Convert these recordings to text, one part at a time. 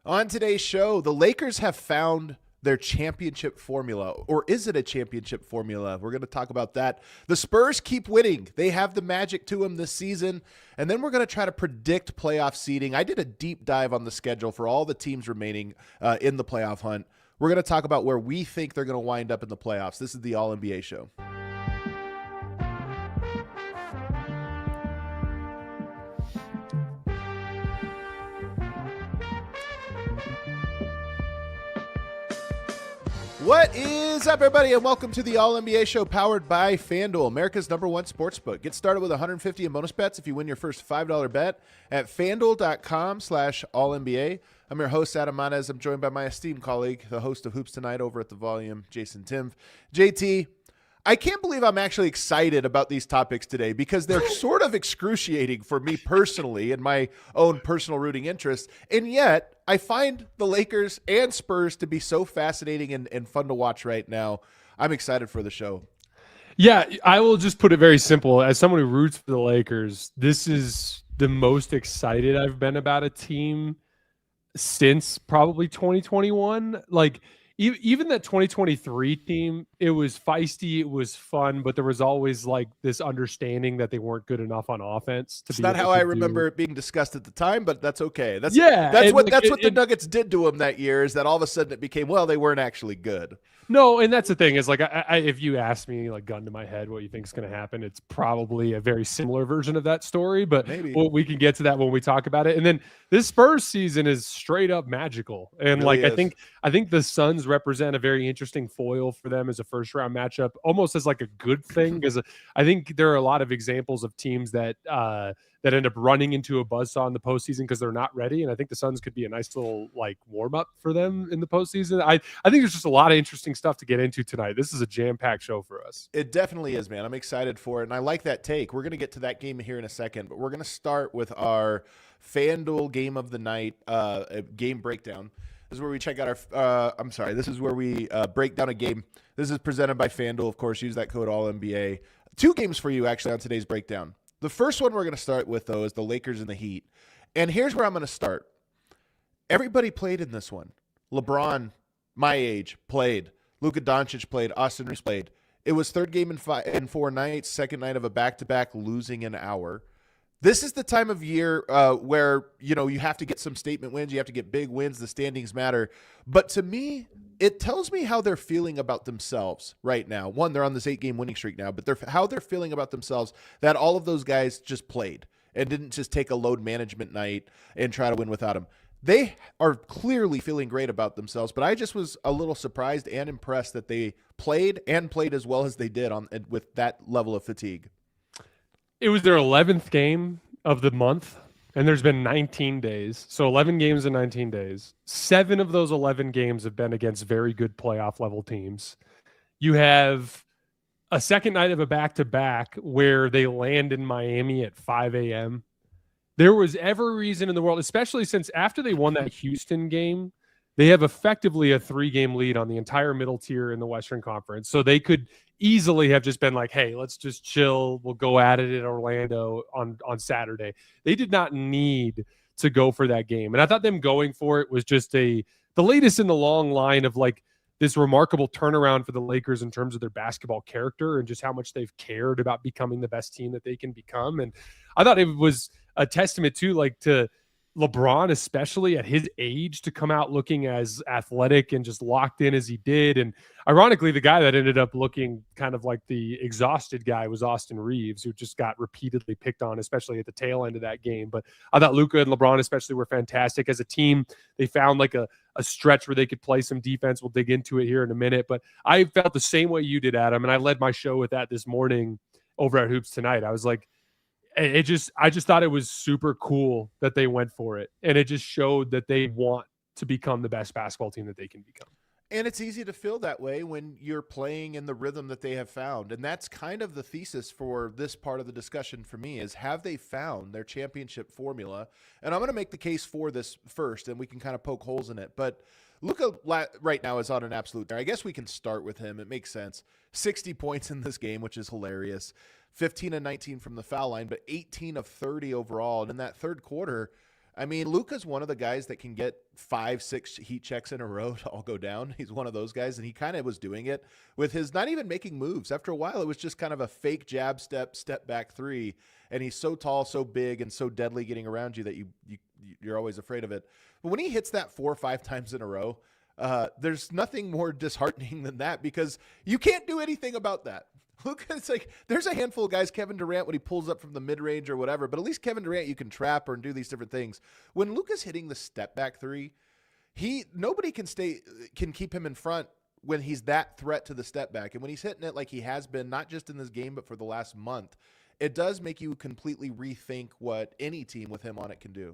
On today's show, the Lakers have found their championship formula, or is it a championship formula? We're going to talk about that. The Spurs keep winning. They have the magic to them this season, and then we're going to try to predict playoff seeding. I did a deep dive on the schedule for all the teams remaining in the playoff hunt. We're going to talk about where we think they're going to wind up in the playoffs. This is the All-NBA show. What is up, everybody, and welcome to the All-NBA show powered by FanDuel, America's #1 sportsbook. Get started with $150 in bonus bets if you win your first $5 bet at FanDuel.com/All-NBA. I'm your host, Adam Mares. I'm joined by my esteemed colleague, the host of Hoops Tonight over at The Volume, Jason Timpf. JT, I can't believe I'm actually excited about these topics today because they're sort of excruciating for me personally and my own personal rooting interest. And yet I find the Lakers and Spurs to be so fascinating and fun to watch right now. I'm excited for the show. Yeah, I will just put it very simple. As someone who roots for the Lakers, this is the most excited I've been about a team since probably 2021. Like, even that 2023 team, it was feisty, it was fun, but there was always like this understanding that they weren't good enough on offense. It's not how I remember it being discussed at the time, but that's okay. That's what the Nuggets did to them that year, is that all of a sudden it became, well, they weren't actually good. No, and that's the thing is, like, if you ask me, like, gun to my head, what you think is going to happen, it's probably a very similar version of that story, but we can get to that when we talk about it. And then this Spurs season is straight up magical, and really I think the Suns represent a very interesting foil for them as a first round matchup, almost as like a good thing, because I think there are a lot of examples of teams that end up running into a buzzsaw in the postseason because they're not ready. And I think the Suns could be a nice little like warm up for them in the postseason. I think there's just a lot of interesting stuff to get into tonight. This is a jam-packed show for us. It definitely is, man. I'm excited for it. And I like that take. We're going to get to that game here in a second, but we're going to start with our FanDuel game of the night, game breakdown. This is where we check out this is where we break down a game. This is presented by FanDuel. Of course, use that code ALLNBA. 2 games for you actually on today's breakdown. The first one we're going to start with, though, is the Lakers and the Heat. And here's where I'm going to start. Everybody played in this one. LeBron, my age, played. Luka Dončić played. Austin Reeves played. It was third game in 4 nights, second night of a back-to-back, losing an hour. This is the time of year where, you have to get some statement wins. You have to get big wins. The standings matter. But to me, it tells me how they're feeling about themselves right now. One, they're on this 8-game winning streak now, but how they're feeling about themselves, that all of those guys just played and didn't just take a load management night and try to win without them. They are clearly feeling great about themselves, but I just was a little surprised and impressed that they played as well as they did with that level of fatigue. It was their 11th game of the month, and there's been 19 days. So 11 games in 19 days. 7 of those 11 games have been against very good playoff level teams. You have a second night of a back-to-back where they land in Miami at 5 a.m. There was every reason in the world, especially since after they won that Houston game, they have effectively a 3-game lead on the entire middle tier in the Western Conference. So they could easily have just been like, hey, let's just chill. We'll go at it in Orlando on Saturday. They did not need to go for that game. And I thought them going for it was just the latest in the long line of like this remarkable turnaround for the Lakers in terms of their basketball character and just how much they've cared about becoming the best team that they can become. And I thought it was a testament to LeBron, especially at his age, to come out looking as athletic and just locked in as he did. And ironically, the guy that ended up looking kind of like the exhausted guy was Austin Reeves, who just got repeatedly picked on, especially at the tail end of that game. But I thought Luka and LeBron especially were fantastic. As a team, they found like a stretch where they could play some defense. We'll dig into it here in a minute. But I felt the same way you did, Adam, and I led my show with that this morning over at Hoops Tonight. I was like, I just thought it was super cool that they went for it. And it just showed that they want to become the best basketball team that they can become. And it's easy to feel that way when you're playing in the rhythm that they have found. And that's kind of the thesis for this part of the discussion for me is, have they found their championship formula? And I'm going to make the case for this first, and we can kind of poke holes in it. But Luka right now is on an absolute tear. I guess we can start with him. It makes sense. 60 points in this game, which is hilarious. 15 and 19 from the foul line, but 18 of 30 overall. And in that third quarter, I mean, Luka's one of the guys that can get 5-6 heat checks in a row to all go down. He's one of those guys, and he kind of was doing it with his not even making moves. After a while, it was just kind of a fake jab step back three, and he's so tall, so big, and so deadly getting around you that you're always afraid of it. But when he hits that 4 or 5 times in a row, there's nothing more disheartening than that, because you can't do anything about that. Luka, it's like there's a handful of guys, Kevin Durant, when he pulls up from the mid-range or whatever, but at least Kevin Durant you can trap or do these different things. When Luka's hitting the step-back three, nobody can keep him in front when he's that threat to the step-back. And when he's hitting it like he has been, not just in this game but for the last month, it does make you completely rethink what any team with him on it can do.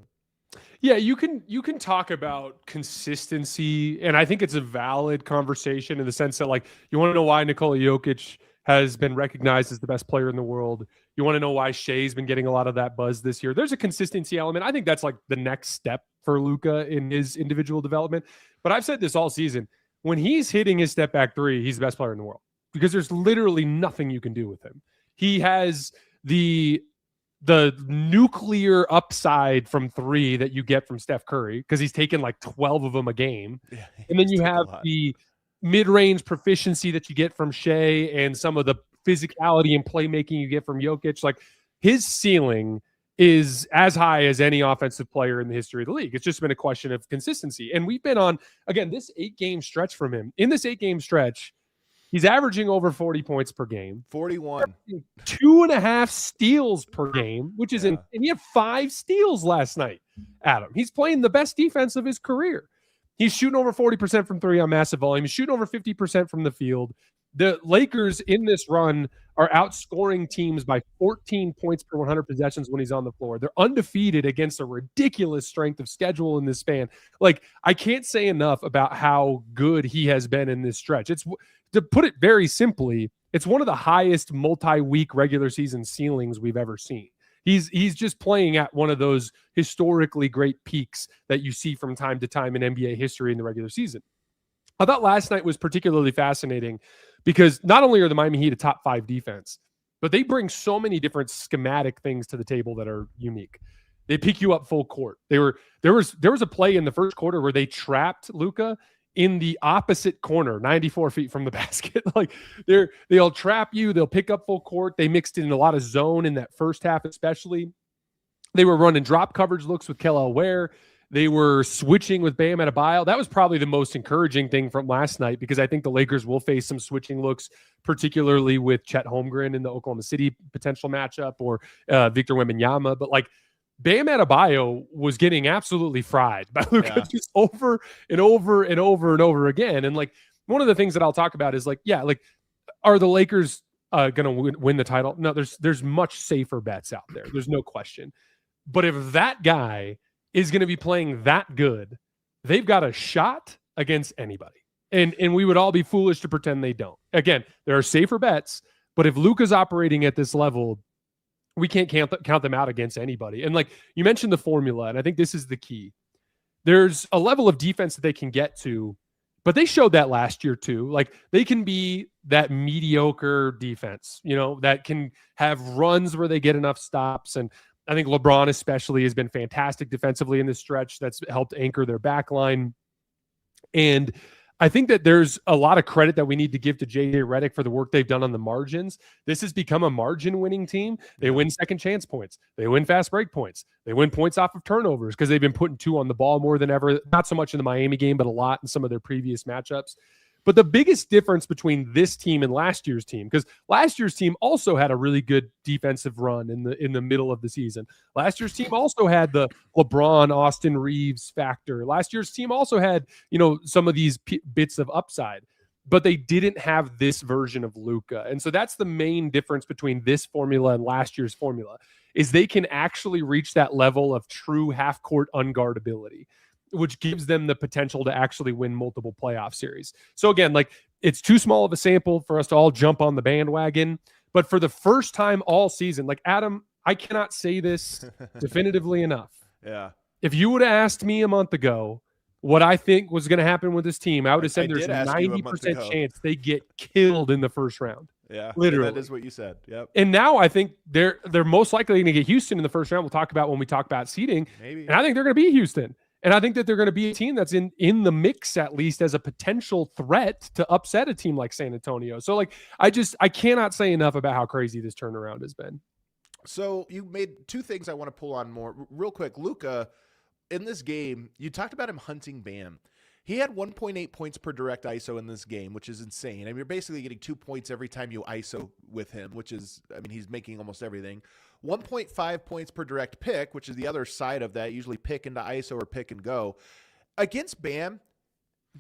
Yeah, you can talk about consistency, and I think it's a valid conversation in the sense that, like, you want to know why Nikola Jokic has been recognized as the best player in the world. You want to know why Shea's been getting a lot of that buzz this year. There's a consistency element. I think that's like the next step for Luka in his individual development. But I've said this all season. When he's hitting his step back three, he's the best player in the world, because there's literally nothing you can do with him. He has the nuclear upside from three that you get from Steph Curry, because he's taken like 12 of them a game. Yeah, and then you have the mid-range proficiency that you get from Shea and some of the physicality and playmaking you get from Jokic. Like, his ceiling is as high as any offensive player in the history of the league. It's just been a question of consistency. And we've been on, again, this 8-game stretch from him. In this 8-game stretch, he's averaging over 40 points per game. 41. 2.5 steals per game, which is and he had 5 steals last night, Adam. He's playing the best defense of his career. He's shooting over 40% from three on massive volume. He's shooting over 50% from the field. The Lakers in this run are outscoring teams by 14 points per 100 possessions when he's on the floor. They're undefeated against a ridiculous strength of schedule in this span. Like, I can't say enough about how good he has been in this stretch. It's, to put it very simply, it's one of the highest multi-week regular season ceilings we've ever seen. He's just playing at one of those historically great peaks that you see from time to time in NBA history in the regular season. I thought last night was particularly fascinating because not only are the Miami Heat a top 5 defense, but they bring so many different schematic things to the table that are unique. They pick you up full court. There was a play in the first quarter where they trapped Luka in the opposite corner, 94 feet from the basket. Like, they'll trap you. They'll pick up full court. They mixed in a lot of zone in that first half, especially. They were running drop coverage looks with Kel'el Ware. They were switching with Bam Adebayo. That was probably the most encouraging thing from last night, because I think the Lakers will face some switching looks, particularly with Chet Holmgren in the Oklahoma City potential matchup, or Victor Wembanyama. But like, Bam Adebayo was getting absolutely fried by Luka just over and over and over and over again. And like, one of the things that I'll talk about is like, are the Lakers going to win the title? No, there's much safer bets out there. There's no question. But if that guy is going to be playing that good, they've got a shot against anybody. And we would all be foolish to pretend they don't. Again, there are safer bets, but if Luka's operating at this level, we can't count them out against anybody. And like you mentioned the formula, and I think this is the key. There's a level of defense that they can get to, but they showed that last year too. Like, they can be that mediocre defense, that can have runs where they get enough stops. And I think LeBron especially has been fantastic defensively in this stretch. That's helped anchor their back line. And I think that there's a lot of credit that we need to give to JJ Redick for the work they've done on the margins. This has become a margin winning team. They win second chance points. They win fast break points. They win points off of turnovers because they've been putting 2 on the ball more than ever. Not so much in the Miami game, but a lot in some of their previous matchups. But the biggest difference between this team and last year's team, because last year's team also had a really good defensive run in the middle of the season. Last year's team also had the LeBron, Austin Reeves factor. Last year's team also had, some of these bits of upside, but they didn't have this version of Luka. And so that's the main difference between this formula and last year's formula, is they can actually reach that level of true half-court unguardability, which gives them the potential to actually win multiple playoff series. So again, like, it's too small of a sample for us to all jump on the bandwagon. But for the first time all season, like, Adam, I cannot say this definitively enough. Yeah. If you would have asked me a month ago what I think was going to happen with this team, I would have said there's a 90% chance they get killed in the first round. Yeah, Literally. that is what you said. Yep. And now I think they're most likely going to get Houston in the first round. We'll talk about when we talk about seeding. Maybe. And I think they're going to beat Houston. And I think that they're going to be a team that's in the mix, at least as a potential threat to upset a team like San Antonio. So like, I cannot say enough about how crazy this turnaround has been. So you made two things I want to pull on more real quick. Luka, in this game, you talked about him hunting Bam. He had 1.8 points per direct ISO in this game, which is insane. I mean, you're basically getting 2 points every time you ISO with him, which is, I mean, he's making almost everything. 1.5 points per direct pick, which is the other side of that, usually pick into ISO or pick and go. Against Bam,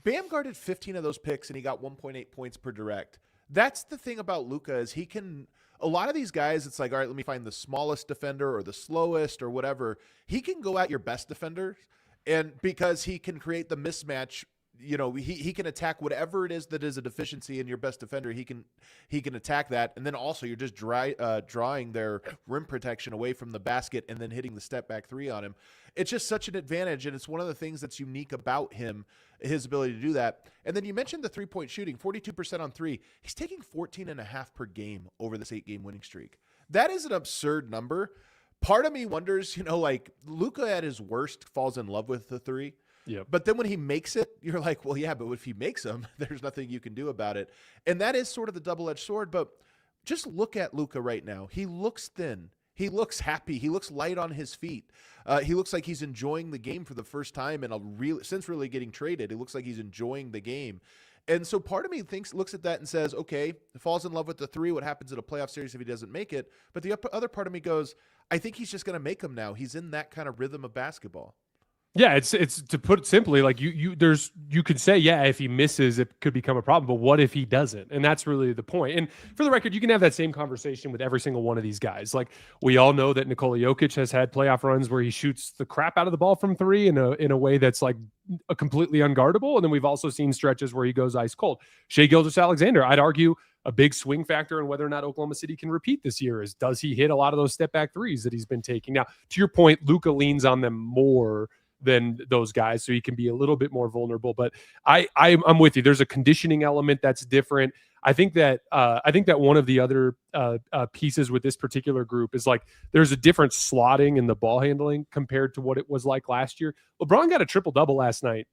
Bam guarded 15 of those picks, and he got 1.8 points per direct. That's the thing about Luka is he can – a lot of these guys, it's like, all right, let me find the smallest defender or the slowest or whatever. He can go at your best defender. And because he can create the mismatch, you know, he can attack whatever it is that is a deficiency in your best defender. He can attack that. And then also you're just drawing their rim protection away from the basket and then hitting the step back three on him. It's just such an advantage. And it's one of the things that's unique about him, his ability to do that. And then you mentioned the 3-point shooting, 42% on three. He's taking 14.5 per game over this 8-game winning streak. That is an absurd number. Part of me wonders, you know, like Luka at his worst falls in love with the three. Yeah. But then when he makes it, you're like, well, yeah, but if he makes them, there's nothing you can do about it. And that is sort of the double-edged sword. But just look at Luka right now. He looks thin. He looks happy. He looks light on his feet. He looks like he's enjoying the game for the first time since really getting traded. It looks like he's enjoying the game. And so part of me looks at that and says, okay, falls in love with the three. What happens in a playoff series if he doesn't make it? But the other part of me goes, I think he's just going to make them now. He's in that kind of rhythm of basketball. Yeah, it's to put it simply, like you could say, yeah, if he misses, it could become a problem. But what if he doesn't? And that's really the point. And for the record, you can have that same conversation with every single one of these guys. Like we all know that Nikola Jokic has had playoff runs where he shoots the crap out of the ball from three in a way that's like a completely unguardable. And then we've also seen stretches where he goes ice cold. Shai Gilgeous-Alexander, I'd argue a big swing factor in whether or not Oklahoma City can repeat this year is, does he hit a lot of those step back threes that he's been taking? Now, to your point, Luka leans on them more than those guys, so he can be a little bit more vulnerable. But I'm with you. There's a conditioning element that's different. I think that one of the other pieces with this particular group is like there's a different slotting in the ball handling compared to what it was like last year. LeBron got a triple-double last night,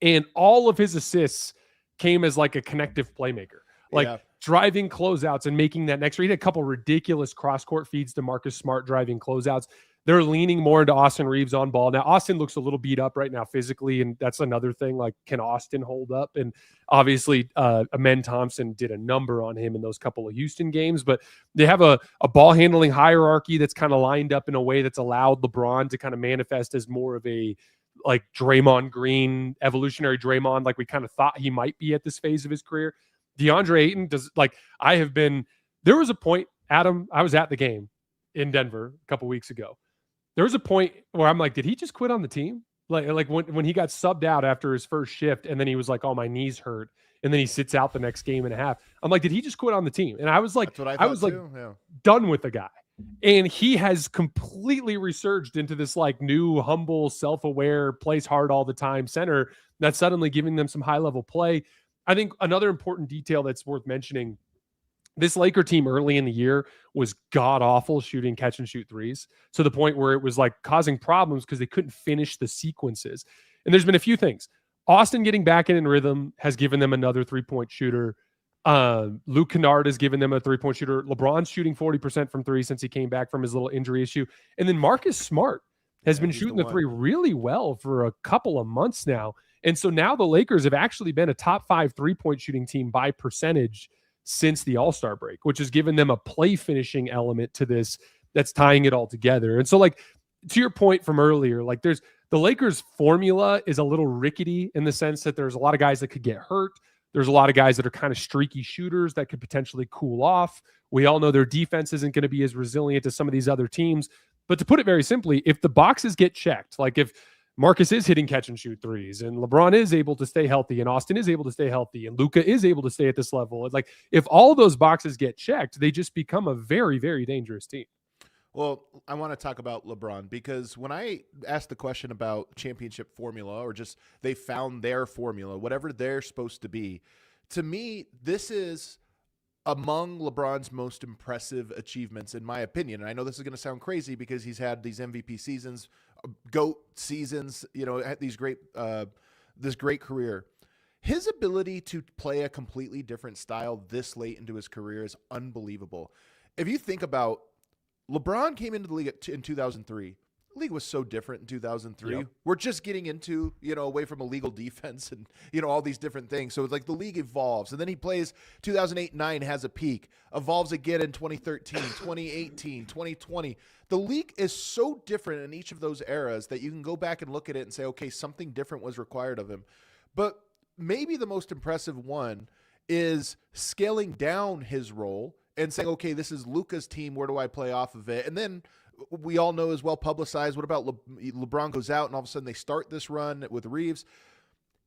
and all of his assists came as like a connective playmaker. Like driving closeouts and making that next read. He had a couple ridiculous cross-court feeds to Marcus Smart driving closeouts. They're leaning more into Austin Reeves on ball. Now, Austin looks a little beat up right now physically, and that's another thing. Like, can Austin hold up? And obviously, Amen Thompson did a number on him in those couple of Houston games. But they have a ball handling hierarchy that's kind of lined up in a way that's allowed LeBron to kind of manifest as more of a like Draymond Green, evolutionary Draymond, like we kind of thought he might be at this phase of his career. DeAndre Ayton does there was a point, Adam, I was at the game in Denver a couple weeks ago. There was a point where I'm like, did he just quit on the team? Like when he got subbed out after his first shift and then he was like, oh, my knees hurt. And then he sits out the next game and a half. I'm like, did he just quit on the team? And I was like, done with the guy. And he has completely resurged into this like new, humble, self-aware, plays hard all the time center that's suddenly giving them some high level play. I think another important detail that's worth mentioning, this Laker team early in the year was god-awful shooting catch-and-shoot threes to the point where it was like causing problems because they couldn't finish the sequences. And there's been a few things. Austin getting back in rhythm has given them another three-point shooter. Luke Kennard has given them a three-point shooter. LeBron's shooting 40% from three since he came back from his little injury issue. And then Marcus Smart has been shooting the three really well for a couple of months now. And so now the Lakers have actually been a top 5 three-point shooting team by percentage since the All-Star break, which has given them a play finishing element to this that's tying it all together. And so like to your point from earlier, like the Lakers formula is a little rickety in the sense that there's a lot of guys that could get hurt. There's a lot of guys that are kind of streaky shooters that could potentially cool off. We all know their defense isn't going to be as resilient as some of these other teams. But to put it very simply, if the boxes get checked, like if Marcus is hitting catch and shoot threes and LeBron is able to stay healthy and Austin is able to stay healthy and Luka is able to stay at this level, like if all those boxes get checked, they just become a very, very dangerous team. Well, I want to talk about LeBron because when I asked the question about championship formula or just they found their formula, whatever they're supposed to be, to me, this is among LeBron's most impressive achievements, in my opinion, and I know this is going to sound crazy because he's had these MVP seasons, GOAT seasons, had these this great career. His ability to play a completely different style this late into his career is unbelievable. If you think about LeBron came into the league in 2003. The league was so different in 2003. Yep. We're just getting into, away from illegal defense and, all these different things. So it's like the league evolves. And then he plays 2008-9, has a peak, evolves again in 2013, 2018, 2020. The league is so different in each of those eras that you can go back and look at it and say, okay, something different was required of him. But maybe the most impressive one is scaling down his role and saying, okay, this is Luka's team. Where do I play off of it? And then we all know is well publicized. What about LeBron goes out and all of a sudden they start this run with Reeves?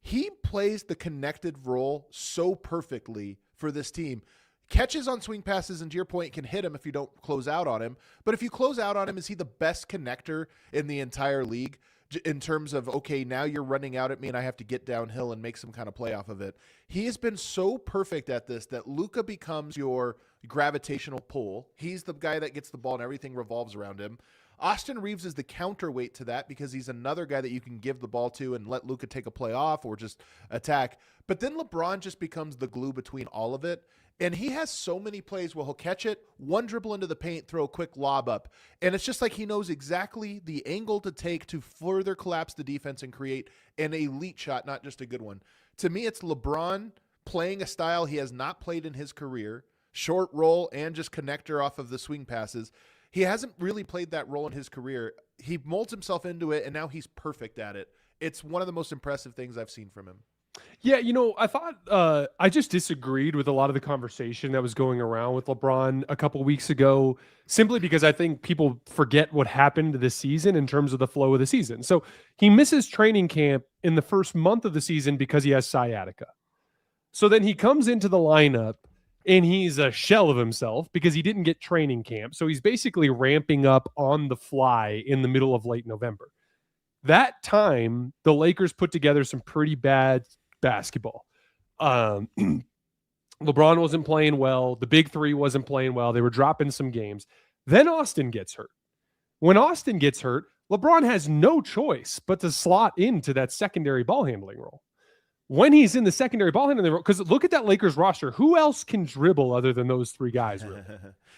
He plays the connected role so perfectly for this team. Catches on swing passes, and to your point, can hit him if you don't close out on him. But if you close out on him, is he the best connector in the entire league in terms of, okay, now you're running out at me and I have to get downhill and make some kind of play off of it? He has been so perfect at this that Luka becomes your gravitational pull. He's the guy that gets the ball and everything revolves around him. Austin Reeves is the counterweight to that because he's another guy that you can give the ball to and let Luka take a play off or just attack. But then LeBron just becomes the glue between all of it. And he has so many plays where he'll catch it, one dribble into the paint, throw a quick lob up. And it's just like he knows exactly the angle to take to further collapse the defense and create an elite shot, not just a good one. To me, it's LeBron playing a style he has not played in his career, short roll and just connector off of the swing passes. He hasn't really played that role in his career. He molds himself into it, and now he's perfect at it. It's one of the most impressive things I've seen from him. Yeah, I thought I just disagreed with a lot of the conversation that was going around with LeBron a couple weeks ago, simply because I think people forget what happened this season in terms of the flow of the season. So he misses training camp in the first month of the season because he has sciatica. So then he comes into the lineup and he's a shell of himself because he didn't get training camp. So he's basically ramping up on the fly in the middle of late November. That time, the Lakers put together some pretty bad basketball. LeBron wasn't playing well. The big three wasn't playing well. They were dropping some games. Then Austin gets hurt. When Austin gets hurt, LeBron has no choice but to slot into that secondary ball handling role. When he's in the secondary ball handling role, because look at that Lakers roster. Who else can dribble other than those three guys? Really?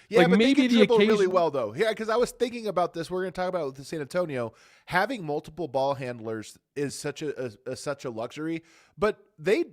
Yeah, like, but maybe they can dribble really well, though. Yeah, because I was thinking about this. We're going to talk about with San Antonio. Having multiple ball handlers is such a luxury. But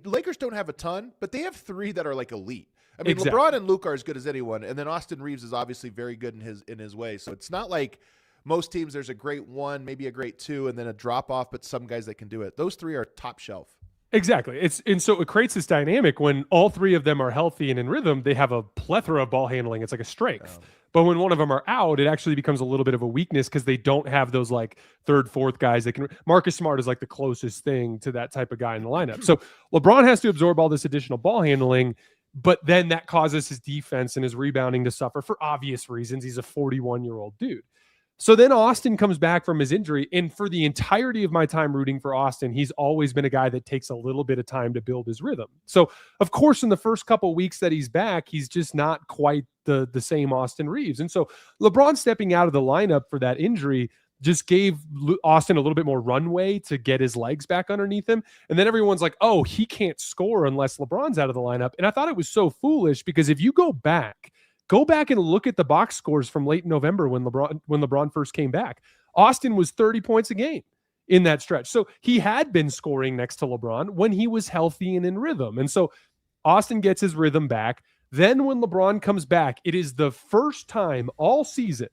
Lakers don't have a ton, but they have three that are like elite. I mean, exactly. LeBron and Luka are as good as anyone, and then Austin Reeves is obviously very good in his way. So it's not like most teams. There's a great one, maybe a great two, and then a drop off. But some guys that can do it. Those three are top shelf. Exactly. And so it creates this dynamic when all three of them are healthy and in rhythm, they have a plethora of ball handling. It's like a strength. But when one of them are out, it actually becomes a little bit of a weakness because they don't have those like third, fourth guys that can. Marcus Smart is like the closest thing to that type of guy in the lineup. So LeBron has to absorb all this additional ball handling, but then that causes his defense and his rebounding to suffer for obvious reasons. He's a 41-year-old dude. So then Austin comes back from his injury, and for the entirety of my time rooting for Austin, he's always been a guy that takes a little bit of time to build his rhythm. So, of course, in the first couple of weeks that he's back, he's just not quite the same Austin Reeves. And so LeBron stepping out of the lineup for that injury just gave Austin a little bit more runway to get his legs back underneath him. And then everyone's like, oh, he can't score unless LeBron's out of the lineup. And I thought it was so foolish because if you go back and look at the box scores from late November when LeBron first came back. Austin was 30 points a game in that stretch. So he had been scoring next to LeBron when he was healthy and in rhythm. And so Austin gets his rhythm back. Then when LeBron comes back, it is the first time all season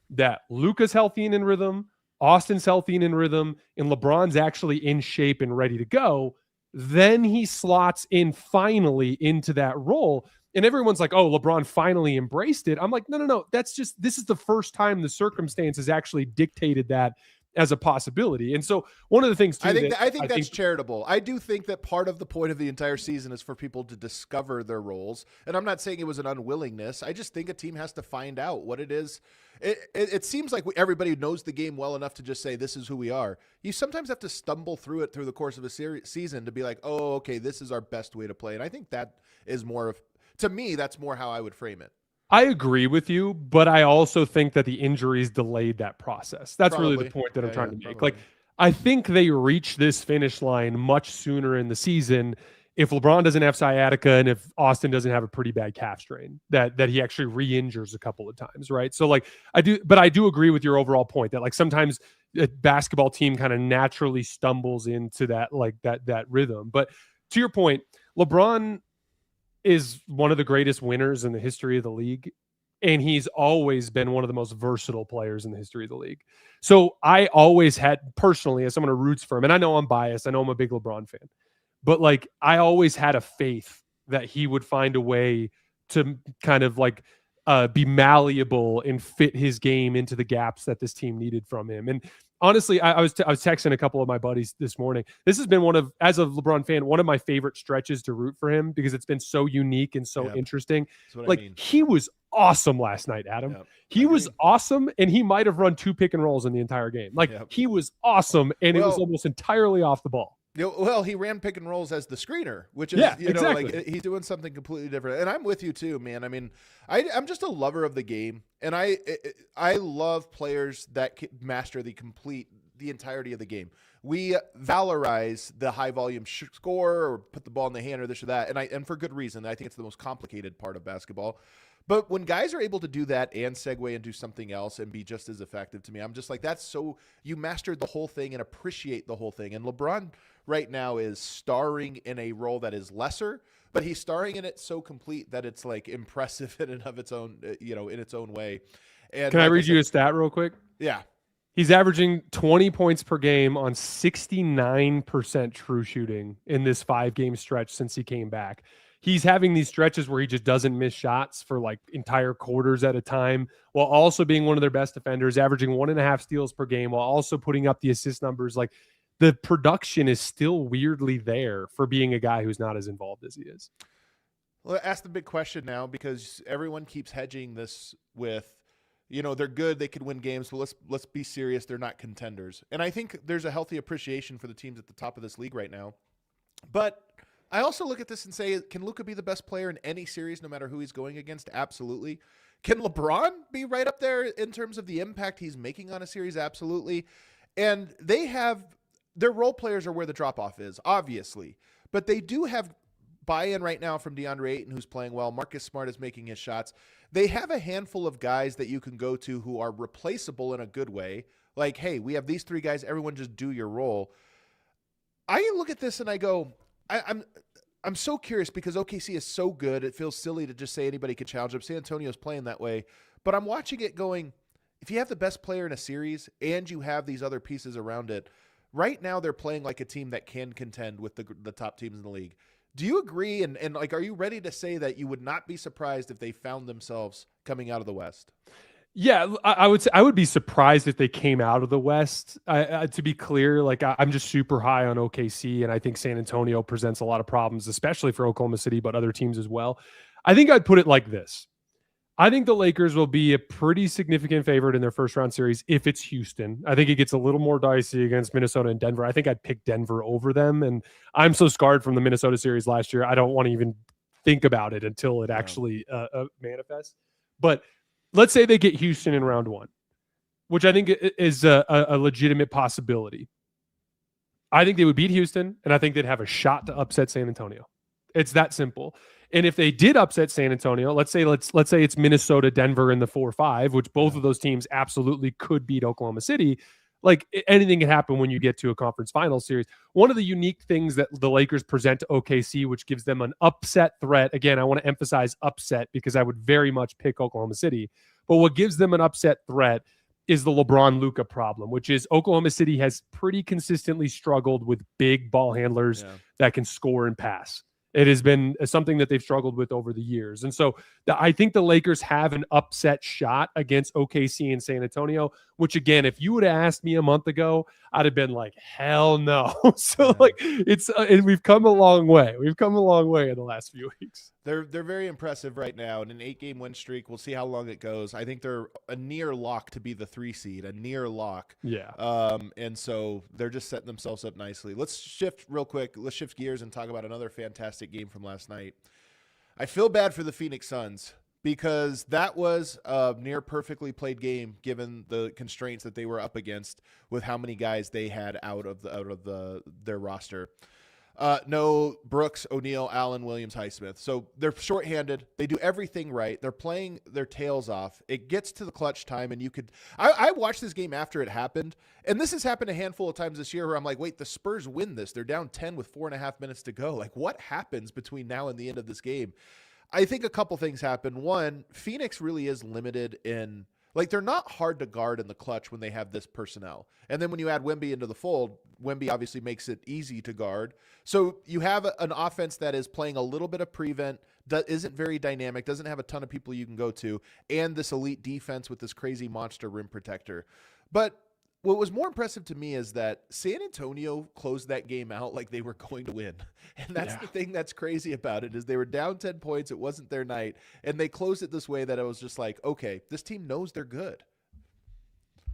that Luka's healthy and in rhythm, Austin's healthy and in rhythm, and LeBron's actually in shape and ready to go. Then he slots in finally into that role. And everyone's like, oh, LeBron finally embraced it. I'm like, no. This is the first time the circumstances actually dictated that as a possibility. And so one of the things too, I think that's charitable. I do think that part of the point of the entire season is for people to discover their roles. And I'm not saying it was an unwillingness. I just think a team has to find out what it is. It seems like everybody knows the game well enough to just say, this is who we are. You sometimes have to stumble through it through the course of a season to be like, oh, okay, this is our best way to play. And I think that is more of To me, that's more how I would frame it. I agree with you, but I also think that the injuries delayed that process. That's really the Probably. point that I'm trying to make. Probably. Like, I think they reach this finish line much sooner in the season if LeBron doesn't have sciatica and if Austin doesn't have a pretty bad calf strain that he actually re-injures a couple of times, right? So like I do agree with your overall point that like sometimes a basketball team kind of naturally stumbles into that like that rhythm. But to your point, LeBron is one of the greatest winners in the history of the league. And he's always been one of the most versatile players in the history of the league. So I always had, personally, as someone who roots for him, and I know I'm biased, I know I'm a big LeBron fan, but like I always had a faith that he would find a way to kind of like be malleable and fit his game into the gaps that this team needed from him. And honestly, I was texting a couple of my buddies this morning. This has been as a LeBron fan, one of my favorite stretches to root for him because it's been so unique and so interesting. Like he was awesome last night, Adam. Yep. He was awesome, and he might have run 2 pick and rolls in the entire game. Like he was awesome, and it was almost entirely off the ball. Well, he ran pick and rolls as the screener, which is, exactly. like he's doing something completely different. And I'm with you too, man. I mean, I'm just a lover of the game, and I love players that can master the entirety of the game. We valorize the high volume score or put the ball in the hand or this or that, and for good reason. I think it's the most complicated part of basketball. But when guys are able to do that and segue and do something else and be just as effective, to me, I'm just like, you mastered the whole thing and appreciate the whole thing. And LeBron right now is starring in a role that is lesser, but he's starring in it so complete that it's like impressive in and of its own, in its own way. And can I read you a stat real quick? Yeah. He's averaging 20 points per game on 69% true shooting in this 5-game stretch since he came back. He's having these stretches where he just doesn't miss shots for like entire quarters at a time, while also being one of their best defenders, averaging 1.5 steals per game, while also putting up the assist numbers. Like the production is still weirdly there for being a guy who's not as involved as he is. Well, ask the big question now, because everyone keeps hedging this with, they're good, they could win games, but let's be serious, they're not contenders. And I think there's a healthy appreciation for the teams at the top of this league right now. But I also look at this and say, can Luka be the best player in any series, no matter who he's going against? Absolutely. Can LeBron be right up there in terms of the impact he's making on a series? Absolutely. And their role players are where the drop-off is, obviously. But they do have buy-in right now from DeAndre Ayton, who's playing well. Marcus Smart is making his shots. They have a handful of guys that you can go to who are replaceable in a good way. Like, hey, we have these 3 guys. Everyone just do your role. I look at this and I go, I'm so curious because OKC is so good. It feels silly to just say anybody can challenge them. San Antonio's playing that way. But I'm watching it going, if you have the best player in a series and you have these other pieces around it, right now they're playing like a team that can contend with the top teams in the league. Do you agree? And like, are you ready to say that you would not be surprised if they found themselves coming out of the West? Yeah, I would say I would be surprised if they came out of the West. To be clear, like I'm just super high on OKC, and I think San Antonio presents a lot of problems, especially for Oklahoma City, but other teams as well. I think I'd put it like this. I think the Lakers will be a pretty significant favorite in their first round series if it's Houston. I think it gets a little more dicey against Minnesota and Denver. I think I'd pick Denver over them, and I'm so scarred from the Minnesota series last year, I don't want to even think about it until it actually manifests. But let's say they get Houston in round 1, which I think is a legitimate possibility. I think they would beat Houston, and I think they'd have a shot to upset San Antonio. It's that simple. And if they did upset San Antonio, let's say it's Minnesota, Denver in the 4-5, which both of those teams absolutely could beat Oklahoma City. Like anything can happen when you get to a conference final series. One of the unique things that the Lakers present to OKC, which gives them an upset threat. Again, I want to emphasize upset because I would very much pick Oklahoma City. But what gives them an upset threat is the LeBron Luka problem, which is Oklahoma City has pretty consistently struggled with big ball handlers that can score and pass. It has been something that they've struggled with over the years. And so I think the Lakers have an upset shot against OKC and San Antonio, which again, if you would have asked me a month ago, I'd have been like, hell no. So like and we've come a long way. We've come a long way in the last few weeks. They're very impressive right now in an 8-game win streak. We'll see how long it goes. I think they're a near lock to be the 3 seed, a near lock. Yeah. And so they're just setting themselves up nicely. Let's shift real quick. Let's shift gears and talk about another fantastic game from last night. I feel bad for the Phoenix Suns because that was a near perfectly played game given the constraints that they were up against with how many guys they had out of their roster. No Brooks, O'Neal, Allen, Williams, Highsmith. So they're shorthanded. They do everything right. They're playing their tails off. It gets to the clutch time, and I watched this game after it happened, and this has happened a handful of times this year where I'm like, wait, the Spurs win this. They're down 10 with 4.5 minutes to go. Like, what happens between now and the end of this game? I think a couple things happen. One, Phoenix really is limited in, like, they're not hard to guard in the clutch when they have this personnel. And then when you add Wemby into the fold, Wemby obviously makes it easy to guard. So you have an offense that is playing a little bit of prevent, that isn't very dynamic, doesn't have a ton of people you can go to, and this elite defense with this crazy monster rim protector. But what was more impressive to me is that San Antonio closed that game out like they were going to win. And that's the thing that's crazy about it, is they were down 10 points. It wasn't their night. And they closed it this way that I was just like, okay, this team knows they're good.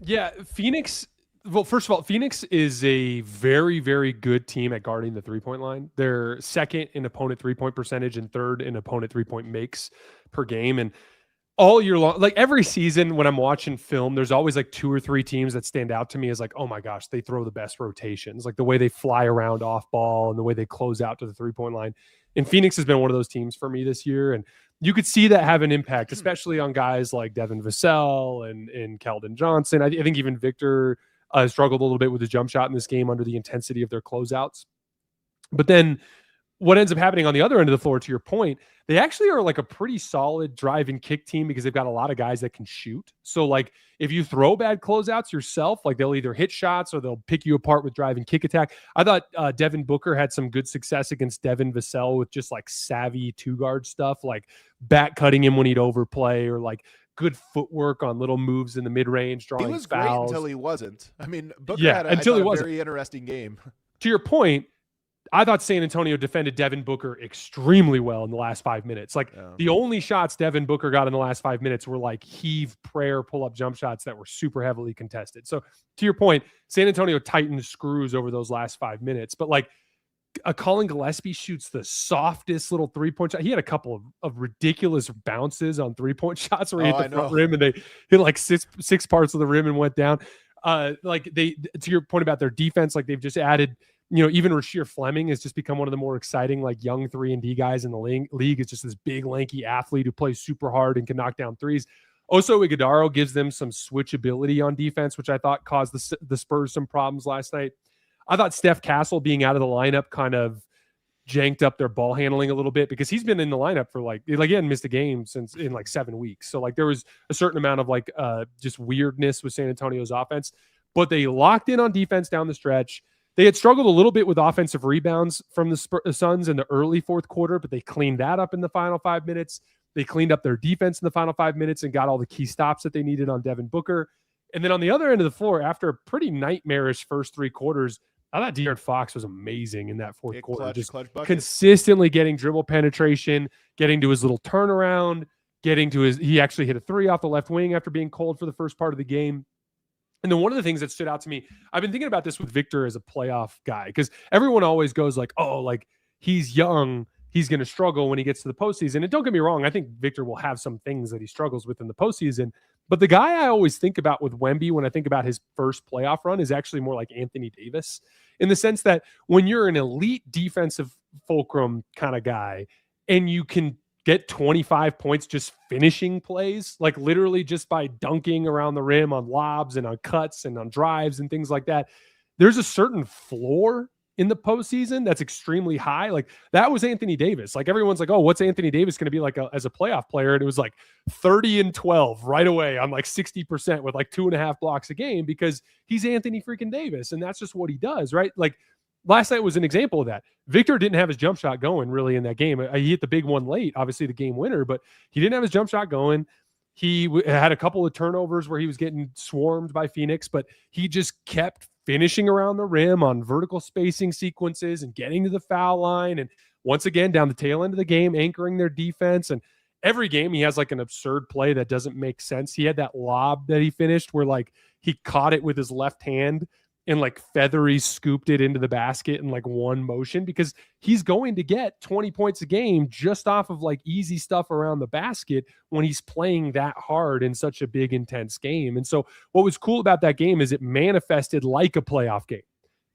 Yeah, Phoenix. Well, first of all, Phoenix is a very, very good team at guarding the three-point line. They're second in opponent three-point percentage and third in opponent three-point makes per game. And all year long, like every season when I'm watching film, there's always like 2 or 3 teams that stand out to me as like, oh my gosh, they throw the best rotations, like the way they fly around off ball and the way they close out to the three-point line. And Phoenix has been one of those teams for me this year. And you could see that have an impact, especially on guys like Devin Vassell and Keldon Johnson. I think even Victor struggled a little bit with his jump shot in this game under the intensity of their closeouts. But then what ends up happening on the other end of the floor, to your point, they actually are like a pretty solid drive and kick team because they've got a lot of guys that can shoot. So like if you throw bad closeouts yourself, like they'll either hit shots or they'll pick you apart with drive and kick attack. I thought Devin Booker had some good success against Devin Vassell with just like savvy 2-guard stuff, like back cutting him when he'd overplay, or like good footwork on little moves in the mid-range, drawing He was fouls. great until he wasn't. I mean, Booker had a very interesting game. To your point, I thought San Antonio defended Devin Booker extremely well in the last 5 minutes. Like the only shots Devin Booker got in the last 5 minutes were like heave, prayer, pull-up jump shots that were super heavily contested. So to your point, San Antonio tightened screws over those last 5 minutes. But like Colin Gillespie shoots the softest little three-point shot. He had a couple of ridiculous bounces on three-point shots where he hit the front rim and they hit like six parts of the rim and went down. Like they, to your point about their defense, like they've just added, you know, even Rasheer Fleming has just become one of the more exciting, like young 3-and-D guys in the league. It's just this big, lanky athlete who plays super hard and can knock down threes. Oso Ighodaro gives them some switchability on defense, which I thought caused the Spurs some problems last night. I thought Steph Castle being out of the lineup kind of janked up their ball handling a little bit because he's been in the lineup for like he hadn't missed a game since in like 7 weeks. So like there was a certain amount of like just weirdness with San Antonio's offense, but they locked in on defense down the stretch. They had struggled a little bit with offensive rebounds from the Suns in the early fourth quarter, but they cleaned that up in the final 5 minutes. They cleaned up their defense in the final 5 minutes and got all the key stops that they needed on Devin Booker. And then on the other end of the floor, after a pretty nightmarish first 3 quarters, I thought De'Aaron Fox was amazing in that fourth quarter. Just consistently getting dribble penetration, getting to his little turnaround, he actually hit a 3 off the left wing after being cold for the first part of the game. And then one of the things that stood out to me, I've been thinking about this with Victor as a playoff guy, because everyone always goes like, oh, like he's young, he's going to struggle when he gets to the postseason. And don't get me wrong, I think Victor will have some things that he struggles with in the postseason. But the guy I always think about with Wemby when I think about his first playoff run is actually more like Anthony Davis, in the sense that when you're an elite defensive fulcrum kind of guy and you can get 25 points just finishing plays, like literally just by dunking around the rim on lobs and on cuts and on drives and things like that, there's a certain floor in the postseason that's extremely high. Like that was Anthony Davis. Like everyone's like, oh, what's Anthony Davis going to be like as a playoff player? And it was like 30-12 right away on like 60% with like 2.5 blocks a game because he's Anthony freaking Davis. And that's just what he does, right? Like last night was an example of that. Victor didn't have his jump shot going really in that game. He hit the big one late, obviously the game winner, but he didn't have his jump shot going. He had a couple of turnovers where he was getting swarmed by Phoenix, but he just kept finishing around the rim on vertical spacing sequences and getting to the foul line. And once again, down the tail end of the game, anchoring their defense. And every game he has like an absurd play that doesn't make sense. He had that lob that he finished where like he caught it with his left hand and like feathery scooped it into the basket in like one motion, because he's going to get 20 points a game just off of like easy stuff around the basket when he's playing that hard in such a big, intense game. And so what was cool about that game is it manifested like a playoff game.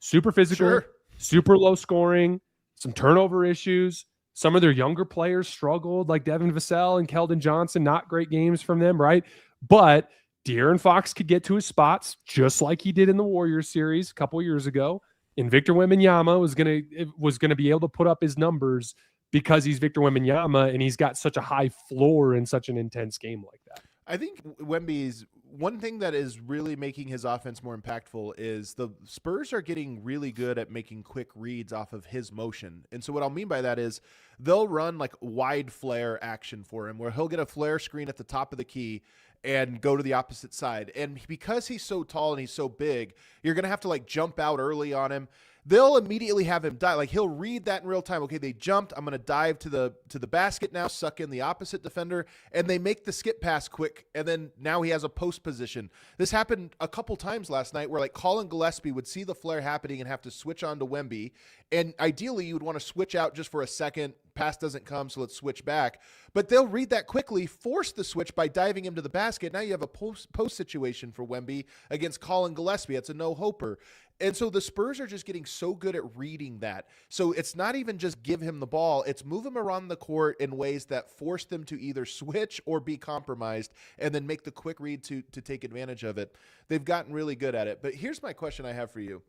Super physical, super low scoring, some turnover issues. Some of their younger players struggled, like Devin Vassell and Keldon Johnson, not great games from them, right? But De'Aaron Fox could get to his spots just like he did in the Warriors series a couple years ago. And Victor Wembanyama was gonna be able to put up his numbers because he's Victor Wembanyama and he's got such a high floor in such an intense game like that. I think Wemby's one thing that is really making his offense more impactful is the Spurs are getting really good at making quick reads off of his motion. And so what I'll mean by that is they'll run like wide flare action for him where he'll get a flare screen at the top of the key and go to the opposite side. And because he's so tall and he's so big, you're going to have to like jump out early on him. They'll immediately have him dive. Like he'll read that in real time. Okay, they jumped. I'm going to dive to the basket now, suck in the opposite defender, and they make the skip pass quick. And then now he has a post position. This happened a couple times last night where like Colin Gillespie would see the flare happening and have to switch on to Wemby. And ideally you would want to switch out just for a second. Pass doesn't come, so let's switch back. But they'll read that quickly, force the switch by diving him to the basket. Now you have a post situation for Wemby against Colin Gillespie. It's a no-hoper. And so the Spurs are just getting so good at reading that. So it's not even just give him the ball. It's move him around the court in ways that force them to either switch or be compromised and then make the quick read to take advantage of it. They've gotten really good at it. But here's my question I have for you.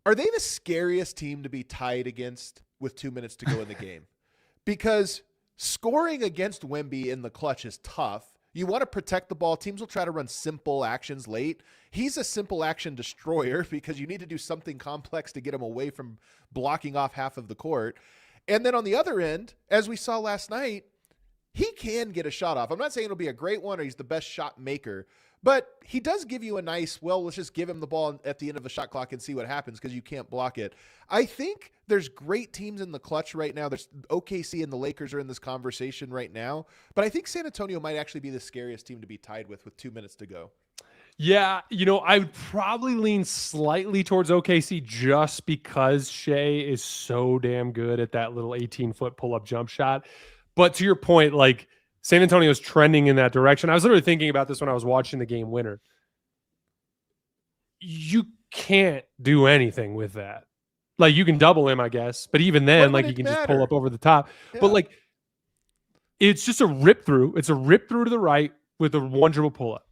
Are they the scariest team to be tied against with 2 minutes to go in the game? Because scoring against Wemby in the clutch is tough. You want to protect the ball. Teams will try to run simple actions late. He's a simple action destroyer because you need to do something complex to get him away from blocking off half of the court. And then on the other end, as we saw last night, he can get a shot off. I'm not saying it'll be a great one or he's the best shot maker, but he does give you a nice, well, let's just give him the ball at the end of the shot clock and see what happens because you can't block it. I think there's great teams in the clutch right now. There's OKC and the Lakers are in this conversation right now, but I think San Antonio might actually be the scariest team to be tied with 2 minutes to go. Yeah, I would probably lean slightly towards OKC just because Shea is so damn good at that little 18-foot pull-up jump shot. But to your point, like, San Antonio is trending in that direction. I was literally thinking about this when I was watching the game winner. You can't do anything with that. Like, you can double him, I guess. But even then, like, you can just pull up over the top. Yeah. But, like, it's just a rip through. It's a rip through to the right with a one dribble pull up.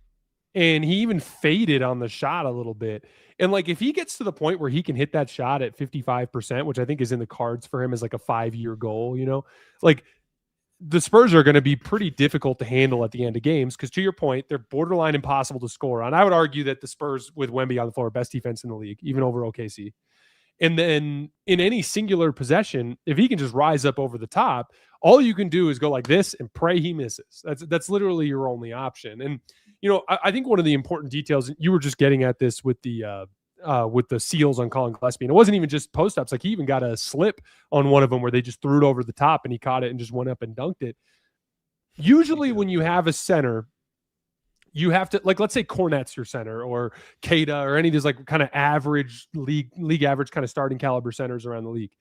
And he even faded on the shot a little bit. And, like, if he gets to the point where he can hit that shot at 55%, which I think is in the cards for him as, like, a 5-year goal, like, the Spurs are going to be pretty difficult to handle at the end of games because, to your point, they're borderline impossible to score on. I would argue that the Spurs, with Wemby on the floor, best defense in the league, even over OKC. And then in any singular possession, if he can just rise up over the top, all you can do is go like this and pray he misses. That's literally your only option. And, I think one of the important details, you were just getting at this with the seals on Colin Gillespie. And it wasn't even just post-ups. Like, he even got a slip on one of them where they just threw it over the top and he caught it and just went up and dunked it. Usually when you have a center, you have to, like, let's say Cornette's your center or Cade or any of these like kind of average league average kind of starting caliber centers around the league.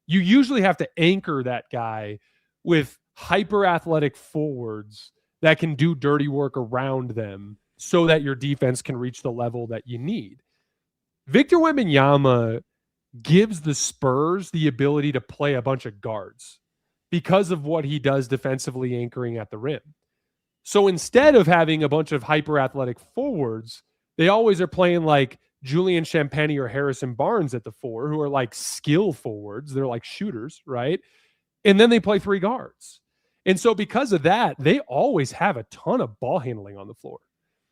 You usually have to anchor that guy with hyper athletic forwards that can do dirty work around them so that your defense can reach the level that you need. Victor Wembanyama gives the Spurs the ability to play a bunch of guards because of what he does defensively anchoring at the rim. So instead of having a bunch of hyper-athletic forwards, they always are playing like Julian Champagny or Harrison Barnes at the 4, who are like skill forwards. They're like shooters, right? And then they play 3 guards. And so because of that, they always have a ton of ball handling on the floor.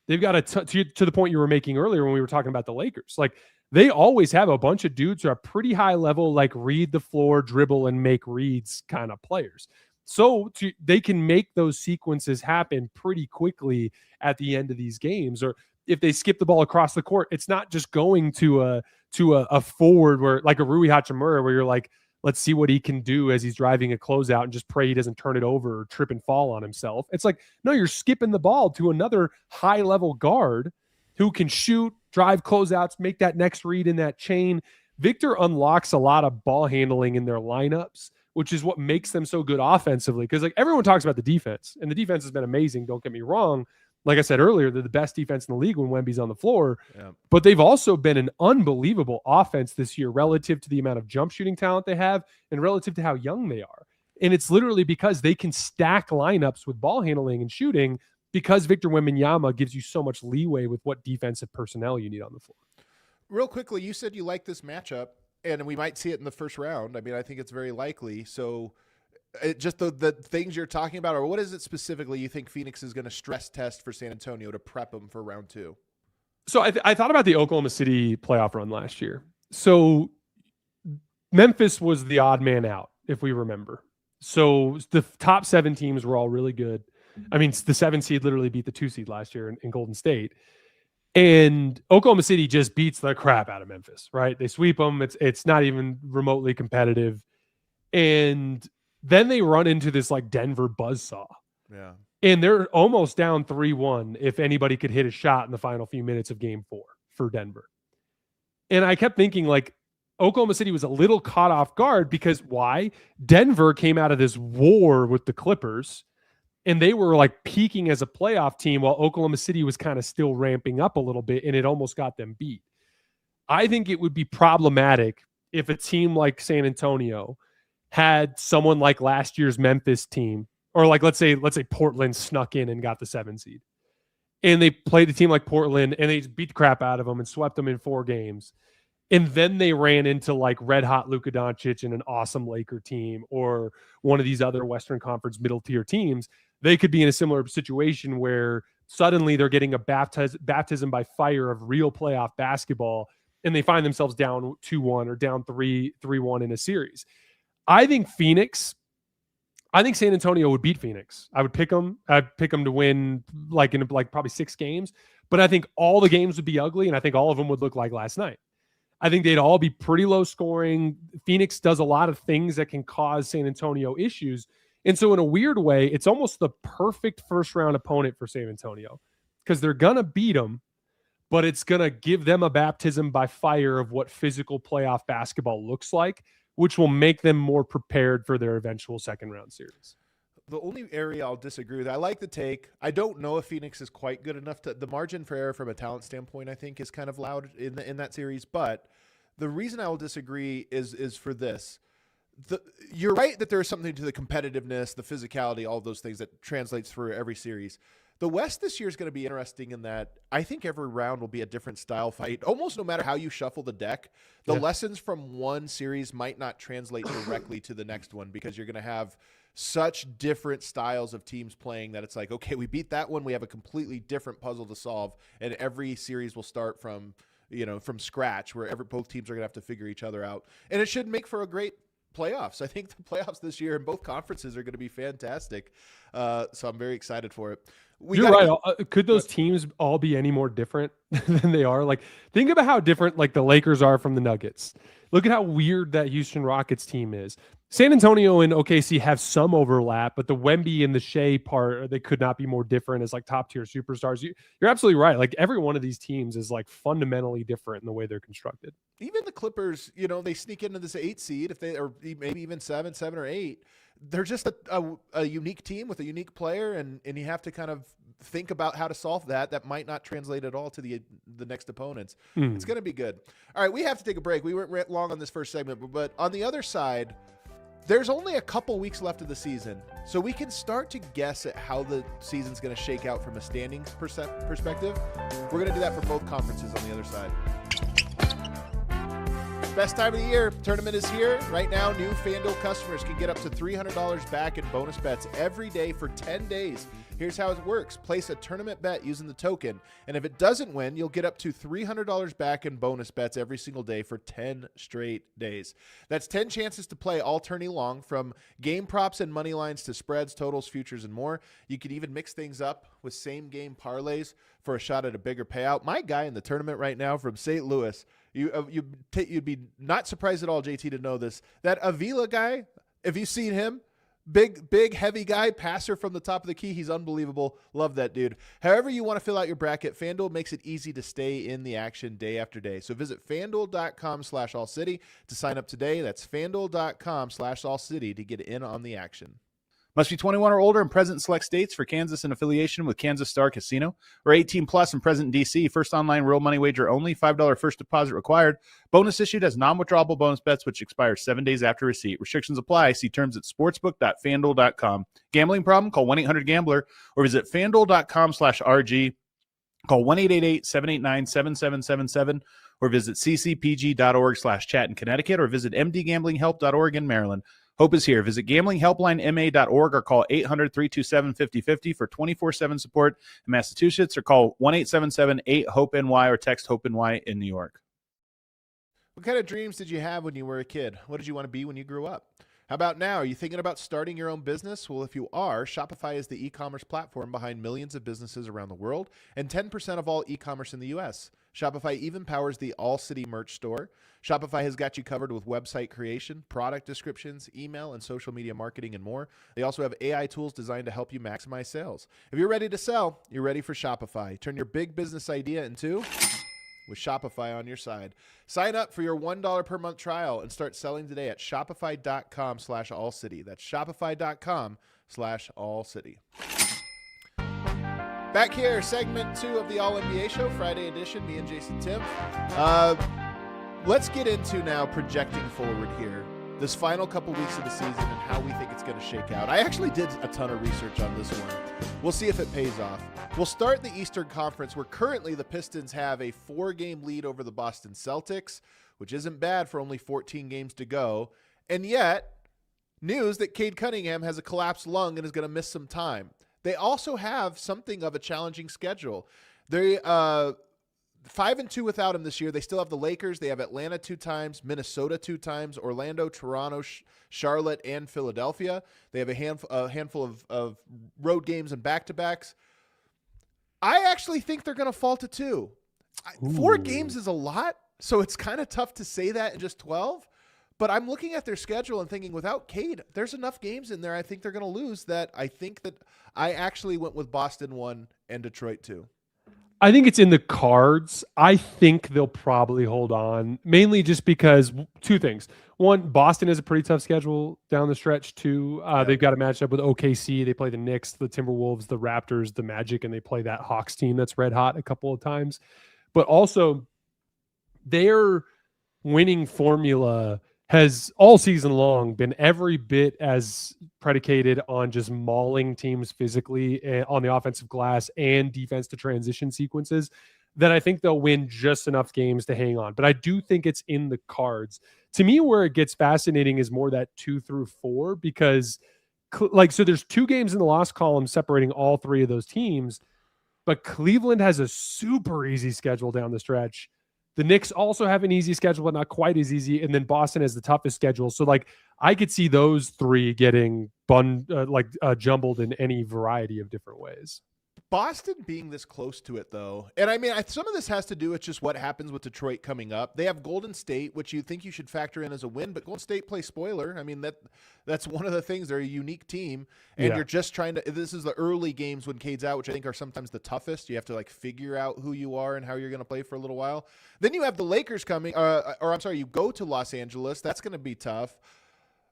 They've got to the point you were making earlier when we were talking about the Lakers. Like, they always have a bunch of dudes who are pretty high level, like read the floor, dribble, and make reads kind of players. So they can make those sequences happen pretty quickly at the end of these games. Or if they skip the ball across the court, it's not just going to a forward where, like a Rui Hachimura, where you're like, let's see what he can do as he's driving a closeout and just pray he doesn't turn it over or trip and fall on himself. It's like, no, you're skipping the ball to another high-level guard who can shoot, drive closeouts, make that next read in that chain. Victor unlocks a lot of ball handling in their lineups, which is what makes them so good offensively. Because like everyone talks about the defense, and the defense has been amazing. Don't get me wrong. Like I said earlier, they're the best defense in the league when Wemby's on the floor. Yeah. But they've also been an unbelievable offense this year relative to the amount of jump shooting talent they have and relative to how young they are. And it's literally because they can stack lineups with ball handling and shooting because Victor Wembanyama gives you so much leeway with what defensive personnel you need on the floor. Real quickly, you said you like this matchup, and we might see it in the first round. I mean, I think it's very likely. So just the things you're talking about, or what is it specifically you think Phoenix is going to stress test for San Antonio to prep them for round 2? So I thought about the Oklahoma City playoff run last year. So Memphis was the odd man out, if we remember. So the top 7 teams were all really good. I mean, the 7 seed literally beat the 2 seed last year in Golden State. And Oklahoma City just beats the crap out of Memphis, right? They sweep them. It's not even remotely competitive. And then they run into this like Denver buzzsaw. Yeah. And they're almost down 3-1 if anybody could hit a shot in the final few minutes of game 4 for Denver. And I kept thinking like Oklahoma City was a little caught off guard because why? Denver came out of this war with the Clippers and they were like peaking as a playoff team while Oklahoma City was kind of still ramping up a little bit and it almost got them beat. I think it would be problematic if a team like San Antonio had someone like last year's Memphis team, or like let's say Portland snuck in and got the 7 seed. And they played a team like Portland and they just beat the crap out of them and swept them in 4 games. And then they ran into like red hot Luka Dončić and an awesome Laker team or one of these other Western Conference middle tier teams. They could be in a similar situation where suddenly they're getting a baptism by fire of real playoff basketball and they find themselves down 2-1 or down 3-1 in a series. I think San Antonio would beat Phoenix. I would pick them. I'd pick them to win like in like probably 6 games, but I think all the games would be ugly and I think all of them would look like last night. I think they'd all be pretty low scoring. Phoenix does a lot of things that can cause San Antonio issues. And so in a weird way, it's almost the perfect first round opponent for San Antonio because they're going to beat them, but it's going to give them a baptism by fire of what physical playoff basketball looks like, which will make them more prepared for their eventual second round series. The only area I'll disagree with, I like the take. I don't know if Phoenix is quite good enough to, the margin for error from a talent standpoint, I think is kind of loud in that series. But the reason I will disagree is for this. You're right that there's something to the competitiveness, the physicality, all those things that translates for every series. The West this year is going to be interesting in that I think every round will be a different style fight. Almost no matter how you shuffle the deck, the lessons from one series might not translate directly to the next one because you're going to have such different styles of teams playing that it's like, okay, we beat that one. We have a completely different puzzle to solve. And every series will start from scratch where both teams are going to have to figure each other out. And it should make for a great playoffs. I think the playoffs this year in both conferences are going to be fantastic. So I'm very excited for it. You're right. Could those teams all be any more different than they are? Like, think about how different like the Lakers are from the Nuggets. Look at how weird that Houston Rockets team is. San Antonio and OKC have some overlap, but the Wemby and the Shea part, they could not be more different as like top tier superstars. You're absolutely right. Like every one of these teams is like fundamentally different in the way they're constructed. Even the Clippers, they sneak into this 8 seed if they, or maybe even 7 or 8. They're just a unique team with a unique player, and you have to kind of think about how to solve that. That might not translate at all to the next opponents. It's going to be good. All right, we have to take a break. We went long on this first segment, but on the other side, there's only a couple weeks left of the season, so we can start to guess at how the season's going to shake out from a standings perspective. We're going to do that for both conferences on the other side. Best time of the year. Tournament is here. Right now, new FanDuel customers can get up to $300 back in bonus bets every day for 10 days. Here's how it works. Place a tournament bet using the token, and if it doesn't win, you'll get up to $300 back in bonus bets every single day for 10 straight days. That's 10 chances to play all tourney long, from game props and money lines to spreads, totals, futures, and more. You can even mix things up with same-game parlays for a shot at a bigger payout. My guy in the tournament right now from St. Louis, you'd be not surprised at all, JT, to know this. That Avila guy, if you've seen him, Big, heavy guy, passer from the top of the key. He's unbelievable. Love that dude. However you want to fill out your bracket, FanDuel makes it easy to stay in the action day after day. So visit FanDuel.com/AllCity to sign up today. That's FanDuel.com/AllCity to get in on the action. Must be 21 or older and present in select states. For Kansas in affiliation with Kansas Star Casino, or 18 plus and present in D.C. First online real money wager only. $5 first deposit required. Bonus issued as non-withdrawable bonus bets, which expire 7 days after receipt. Restrictions apply. See terms at sportsbook.fanduel.com. Gambling problem? Call 1-800-GAMBLER or visit fanduel.com/RG. Call 1-888-789-7777 or visit ccpg.org/chat in Connecticut or visit mdgamblinghelp.org in Maryland. Hope is here. Visit gamblinghelplinema.org or call 800-327-5050 for 24/7 support in Massachusetts, or call 1-877-8-HOPE-NY or text HOPE-NY in New York. What kind of dreams did you have when you were a kid? What did you want to be when you grew up? How about now? Are you thinking about starting your own business? Well, if you are, Shopify is the e-commerce platform behind millions of businesses around the world and 10% of all e-commerce in the U.S. Shopify even powers the All City merch store. Shopify has got you covered with website creation, product descriptions, email, and social media marketing, and more. They also have AI tools designed to help you maximize sales. If you're ready to sell, you're ready for Shopify. Turn your big business idea into with Shopify on your side. Sign up for your $1 per month trial and start selling today at shopify.com/allcity. That's shopify.com/allcity. Back here, segment 2 of the All NBA Show, Friday edition, me and Jason Timpf. Let's get into now projecting forward here, this final couple weeks of the season and how we think it's going to shake out. I actually did a ton of research on this one. We'll see if it pays off. We'll start the Eastern Conference, where currently the Pistons have a 4-game lead over the Boston Celtics, which isn't bad for only 14 games to go. And yet, news that Cade Cunningham has a collapsed lung and is going to miss some time. They also have something of a challenging schedule. They 5-2 without him this year. They still have the Lakers. They have Atlanta 2 times, Minnesota 2 times, Orlando, Toronto, Charlotte, and Philadelphia. They have a handful of road games and back-to-backs. I actually think they're going to fall to 2. 4 games is a lot, so it's kind of tough to say that in just 12. But I'm looking at their schedule and thinking, without Cade, there's enough games in there I think they're going to lose that I think that I actually went with Boston 1 and Detroit 2. I think it's in the cards. I think they'll probably hold on, mainly just because 2 things. 1, Boston has a pretty tough schedule down the stretch. 2, they've got to match up with OKC. They play the Knicks, the Timberwolves, the Raptors, the Magic, and they play that Hawks team that's red hot a couple of times. But also, their winning formula has all season long been every bit as predicated on just mauling teams physically on the offensive glass and defense to transition sequences, that I think they'll win just enough games to hang on. But I do think it's in the cards. To me, where it gets fascinating is more that 2 through 4, because so there's 2 games in the loss column separating all 3 of those teams, but Cleveland has a super easy schedule down the stretch. The Knicks also have an easy schedule, but not quite as easy. And then Boston has the toughest schedule. So, I could see those 3 getting jumbled in any variety of different ways. Boston being this close to it, though, and I mean, some of this has to do with just what happens with Detroit coming up. They have Golden State, which you think you should factor in as a win, but Golden State plays spoiler. I mean, that's one of the things. They're a unique team, and you're just trying to – this is the early games when Cade's out, which I think are sometimes the toughest. You have to, figure out who you are and how you're going to play for a little while. Then you have the Lakers coming you go to Los Angeles. That's going to be tough.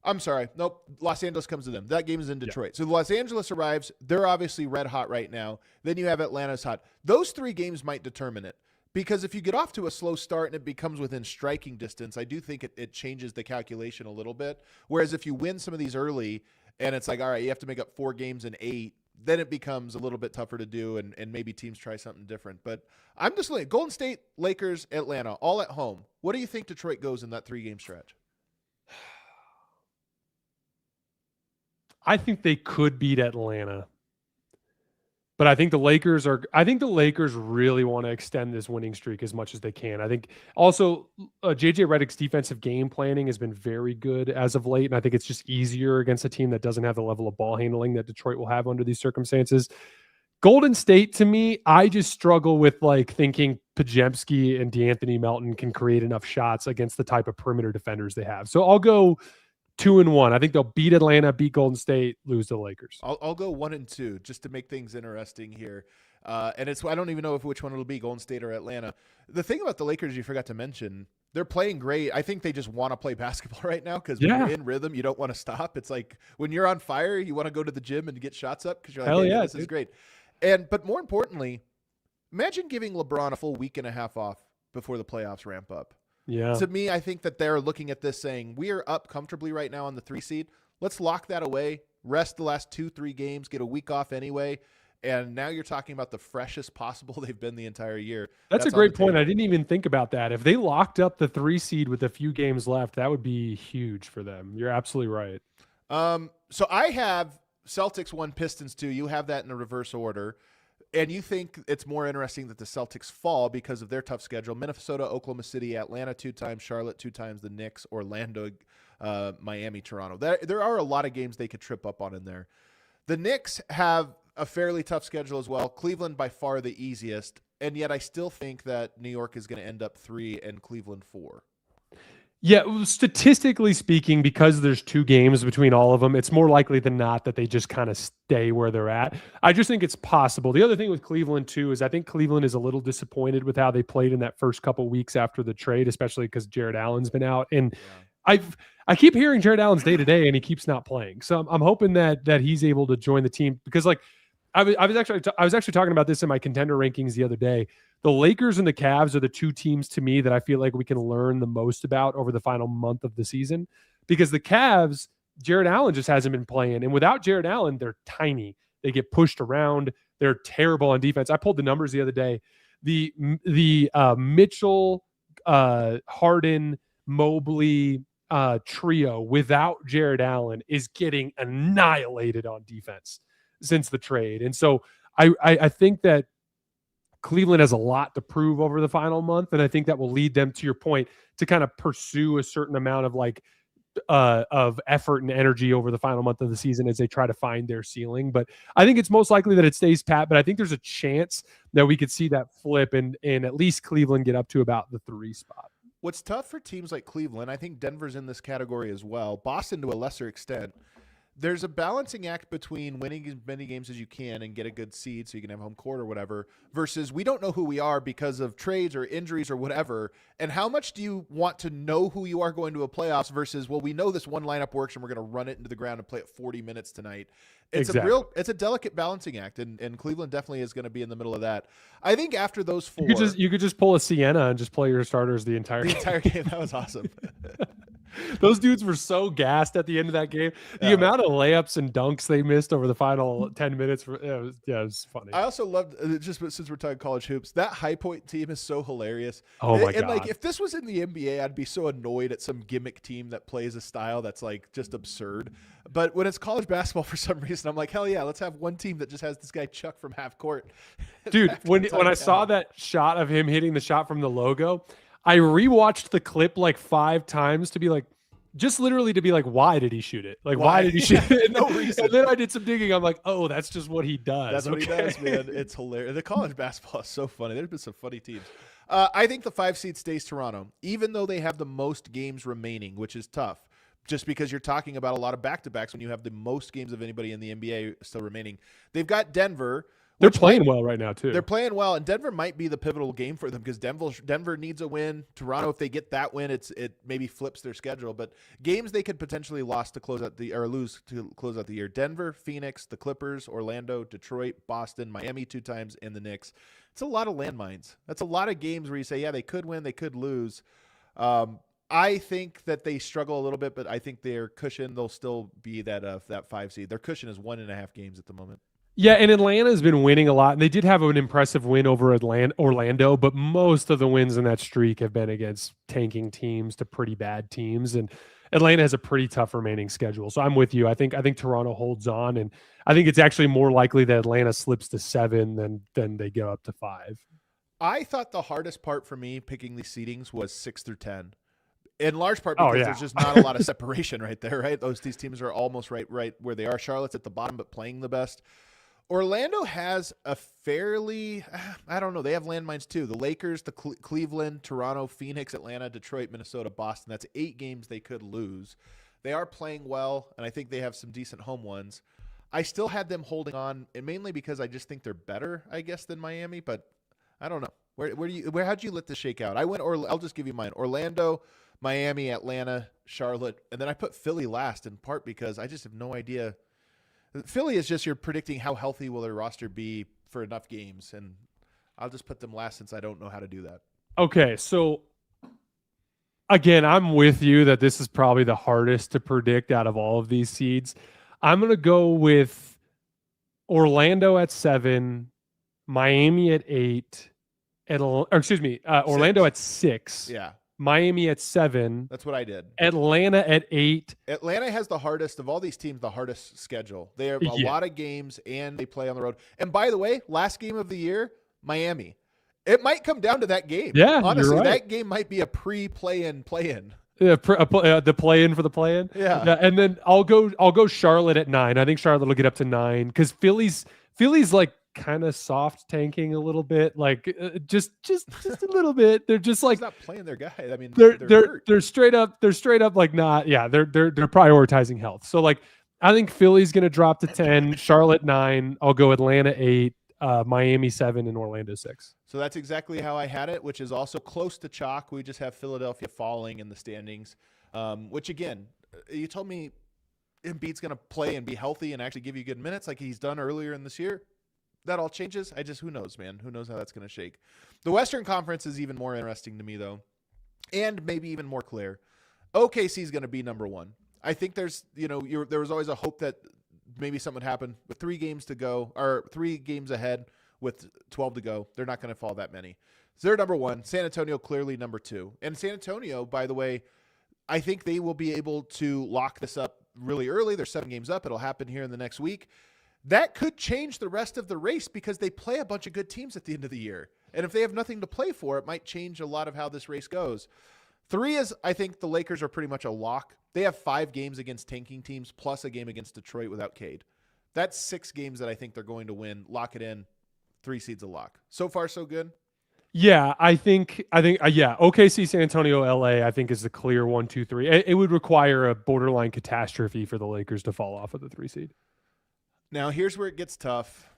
I'm sorry. Nope. Los Angeles comes to them. That game is in Detroit. Yeah. So Los Angeles arrives. They're obviously red hot right now. Then you have Atlanta's hot. Those 3 games might determine it. Because if you get off to a slow start and it becomes within striking distance, I do think it changes the calculation a little bit. Whereas if you win some of these early and it's all right, you have to make up 4 games in 8, then it becomes a little bit tougher to do and maybe teams try something different. But I'm just looking. Golden State, Lakers, Atlanta, all at home. What do you think Detroit goes in that 3-game stretch? I think they could beat Atlanta, but I think the Lakers really want to extend this winning streak as much as they can. I think also JJ Redick's defensive game planning has been very good as of late. And I think it's just easier against a team that doesn't have the level of ball handling that Detroit will have under these circumstances. Golden State, to me, I just struggle with thinking Podziemski and DeAnthony Melton can create enough shots against the type of perimeter defenders they have. So I'll go 2-1. I think they'll beat Atlanta, beat Golden State, lose to the Lakers. I'll go 1-2 just to make things interesting here. And I don't even know which one it'll be, Golden State or Atlanta. The thing about the Lakers you forgot to mention, they're playing great. I think they just want to play basketball right now because when you're in rhythm, you don't want to stop. It's like when you're on fire, you want to go to the gym and get shots up because you're like, this is great. But more importantly, imagine giving LeBron a full week and a half off before the playoffs ramp up. Yeah. To me, I think that they're looking at this saying, we are up comfortably right now on the 3 seed. Let's lock that away, rest the last 2-3 games, get a week off anyway. And now you're talking about the freshest possible they've been the entire year. That's a great point. I didn't even think about that. If they locked up the 3 seed with a few games left, that would be huge for them. You're absolutely right. So I have Celtics 1, Pistons 2. You have that in a reverse order. And you think it's more interesting that the Celtics fall because of their tough schedule. Minnesota, Oklahoma City, Atlanta 2 times, Charlotte 2 times, the Knicks, Orlando, Miami, Toronto. There are a lot of games they could trip up on in there. The Knicks have a fairly tough schedule as well. Cleveland by far the easiest. And yet I still think that New York is going to end up 3 and Cleveland 4. Yeah, statistically speaking, because there's 2 games between all of them, it's more likely than not that they just kind of stay where they're at. I just think it's possible. The other thing with Cleveland, too, is I think Cleveland is a little disappointed with how they played in that first couple weeks after the trade, especially because Jared Allen's been out. And I keep hearing Jared Allen's day-to-day, and he keeps not playing. So I'm hoping that he's able to join the team because, like, I was actually talking about this in my contender rankings the other day. The Lakers and the Cavs are the 2 teams to me that I feel like we can learn the most about over the final month of the season because the Cavs, Jared Allen just hasn't been playing. And without Jared Allen, they're tiny. They get pushed around. They're terrible on defense. I pulled the numbers the other day. The Mitchell, Harden, Mobley trio without Jared Allen is getting annihilated on defense since the trade. And so I think that Cleveland has a lot to prove over the final month. And I think that will lead them, to your point, to kind of pursue a certain amount of effort and energy over the final month of the season as they try to find their ceiling. But I think it's most likely that it stays pat, but I think there's a chance that we could see that flip and at least Cleveland get up to about the 3 spot. What's tough for teams like Cleveland, I think Denver's in this category as well, Boston to a lesser extent, there's a balancing act between winning as many games as you can and get a good seed so you can have home court or whatever versus we don't know who we are because of trades or injuries or whatever. And how much do you want to know who you are going to a playoffs versus, well, we know this one lineup works and we're going to run it into the ground and play it 40 minutes tonight. It's a delicate balancing act. And Cleveland definitely is going to be in the middle of that. I think after those 4, you could just pull a Sienna and just play your starters the entire game. That was awesome. Those dudes were so gassed at the end of that game. The amount of layups and dunks they missed over the final 10 minutes, it was funny. I also loved, just since we're talking college hoops, that High Point team is so hilarious. Oh, my God. And, like, if this was in the NBA, I'd be so annoyed at some gimmick team that plays a style that's, like, just absurd. But when it's college basketball, for some reason, I'm like, hell yeah, let's have one team that just has this guy chuck from half court. Dude, when I saw that shot of him hitting the shot from the logo, I rewatched the clip like 5 times to be like, just literally to be like, why did he shoot it? Like, why did he shoot it? No reason. And then I did some digging. I'm like, oh, that's just what he does. That's what he does, man. It's hilarious. The college basketball is so funny. There's been some funny teams. I think the 5 seed stays Toronto, even though they have the most games remaining, which is tough. Just because you're talking about a lot of back-to-backs when you have the most games of anybody in the NBA still remaining. They've got Denver. They're playing well right now, too. They're playing well, and Denver might be the pivotal game for them because Denver needs a win. Toronto, if they get that win, it maybe flips their schedule. But games they could potentially lose to close out the year. Denver, Phoenix, the Clippers, Orlando, Detroit, Boston, Miami 2 times, and the Knicks. It's a lot of landmines. That's a lot of games where you say, yeah, they could win, they could lose. I think that they struggle a little bit, but I think their cushion, they'll still be that 5 seed. Their cushion is 1.5 games at the moment. Yeah, and Atlanta has been winning a lot. And they did have an impressive win over Orlando, but most of the wins in that streak have been against tanking teams to pretty bad teams. And Atlanta has a pretty tough remaining schedule. So I'm with you. I think Toronto holds on, and I think it's actually more likely that Atlanta slips to 7 than they go up to 5. I thought the hardest part for me picking these seedings was 6 through 10. In large part because there's just not a lot of separation right there, right? These teams are almost right where they are. Charlotte's at the bottom, but playing the best. Orlando has a fairly, I don't know, they have landmines too. The Lakers, the Cleveland, Toronto, Phoenix, Atlanta, Detroit, Minnesota, Boston. That's 8 games they could lose. They are playing well, and I think they have some decent home ones. I still had them holding on, and mainly because I just think they're better, I guess, than Miami. But I don't know. How'd you let this shake out? I'll just give you mine. Orlando, Miami, Atlanta, Charlotte, and then I put Philly last in part because I just have no idea. Philly is just you're predicting how healthy will their roster be for enough games, and I'll just put them last since I don't know how to do that. Okay, so again, I'm with you that this is probably the hardest to predict out of all of these seeds. I'm going to go with Orlando at 7, Miami at 8, Orlando at 6. Yeah. Miami at 7. That's what I did. Atlanta at 8. Atlanta has the hardest of all these teams, the hardest schedule. They have a lot of games and they play on the road. And by the way, last game of the year, Miami. It might come down to that game. Yeah, honestly, you're right. That game might be a play-in. Yeah, the play-in for the play-in. Yeah, and then I'll go Charlotte at 9. I think Charlotte will get up to 9 because Philly's like kind of soft tanking a little bit, like just a little bit. They're just like not playing their guy. I mean, they're straight up like not. Yeah, they're prioritizing health. So like I think Philly's gonna drop to 10, Charlotte 9. I'll go Atlanta 8. Miami 7 and Orlando 6. So that's exactly how I had it, which is also close to chalk. We just have Philadelphia falling in the standings, which again, you told me Embiid's going to play and be healthy and actually give you good minutes like he's done earlier in this year. That all changes. Who knows, man? Who knows how that's going to shake? The Western Conference is even more interesting to me, though, and maybe even more clear. OKC is going to be number 1. I think there was always a hope that maybe something would happen with 3 games to go, or 3 games ahead with 12 to go. They're not going to fall that many. So they're number 1. San Antonio clearly number 2. And San Antonio, by the way, I think they will be able to lock this up really early. They're 7 games up. It'll happen here in the next week. That could change the rest of the race because they play a bunch of good teams at the end of the year. And if they have nothing to play for, it might change a lot of how this race goes. 3 is, I think the Lakers are pretty much a lock. They have 5 games against tanking teams plus a game against Detroit without Cade. That's 6 games that I think they're going to win. Lock it in. 3 seeds a lock. So far, so good. Yeah, I think OKC, San Antonio, LA, I think is the clear 1, 2, 3. It would require a borderline catastrophe for the Lakers to fall off of the 3 seed. Now, here's where it gets tough.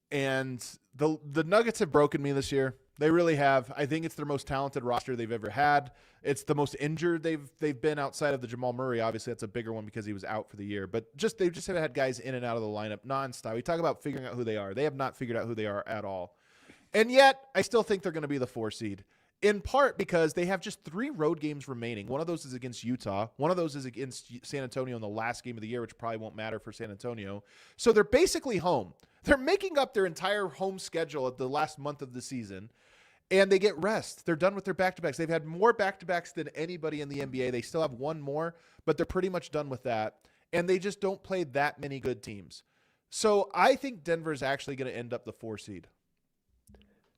And the Nuggets have broken me this year. They really have. I think it's their most talented roster they've ever had. It's the most injured they've been outside of the Jamal Murray. Obviously, that's a bigger one because he was out for the year. But they've just had guys in and out of the lineup nonstop. We talk about figuring out who they are. They have not figured out who they are at all. And yet, I still think they're going to be the 4 seed. In part because they have just 3 road games remaining. One of those is against Utah. One of those is against San Antonio in the last game of the year, which probably won't matter for San Antonio. So they're basically home. They're making up their entire home schedule at the last month of the season, and they get rest. They're done with their back-to-backs. They've had more back-to-backs than anybody in the NBA. They still have 1 more, but they're pretty much done with that, and they just don't play that many good teams. So I think Denver's actually going to end up the 4 seed.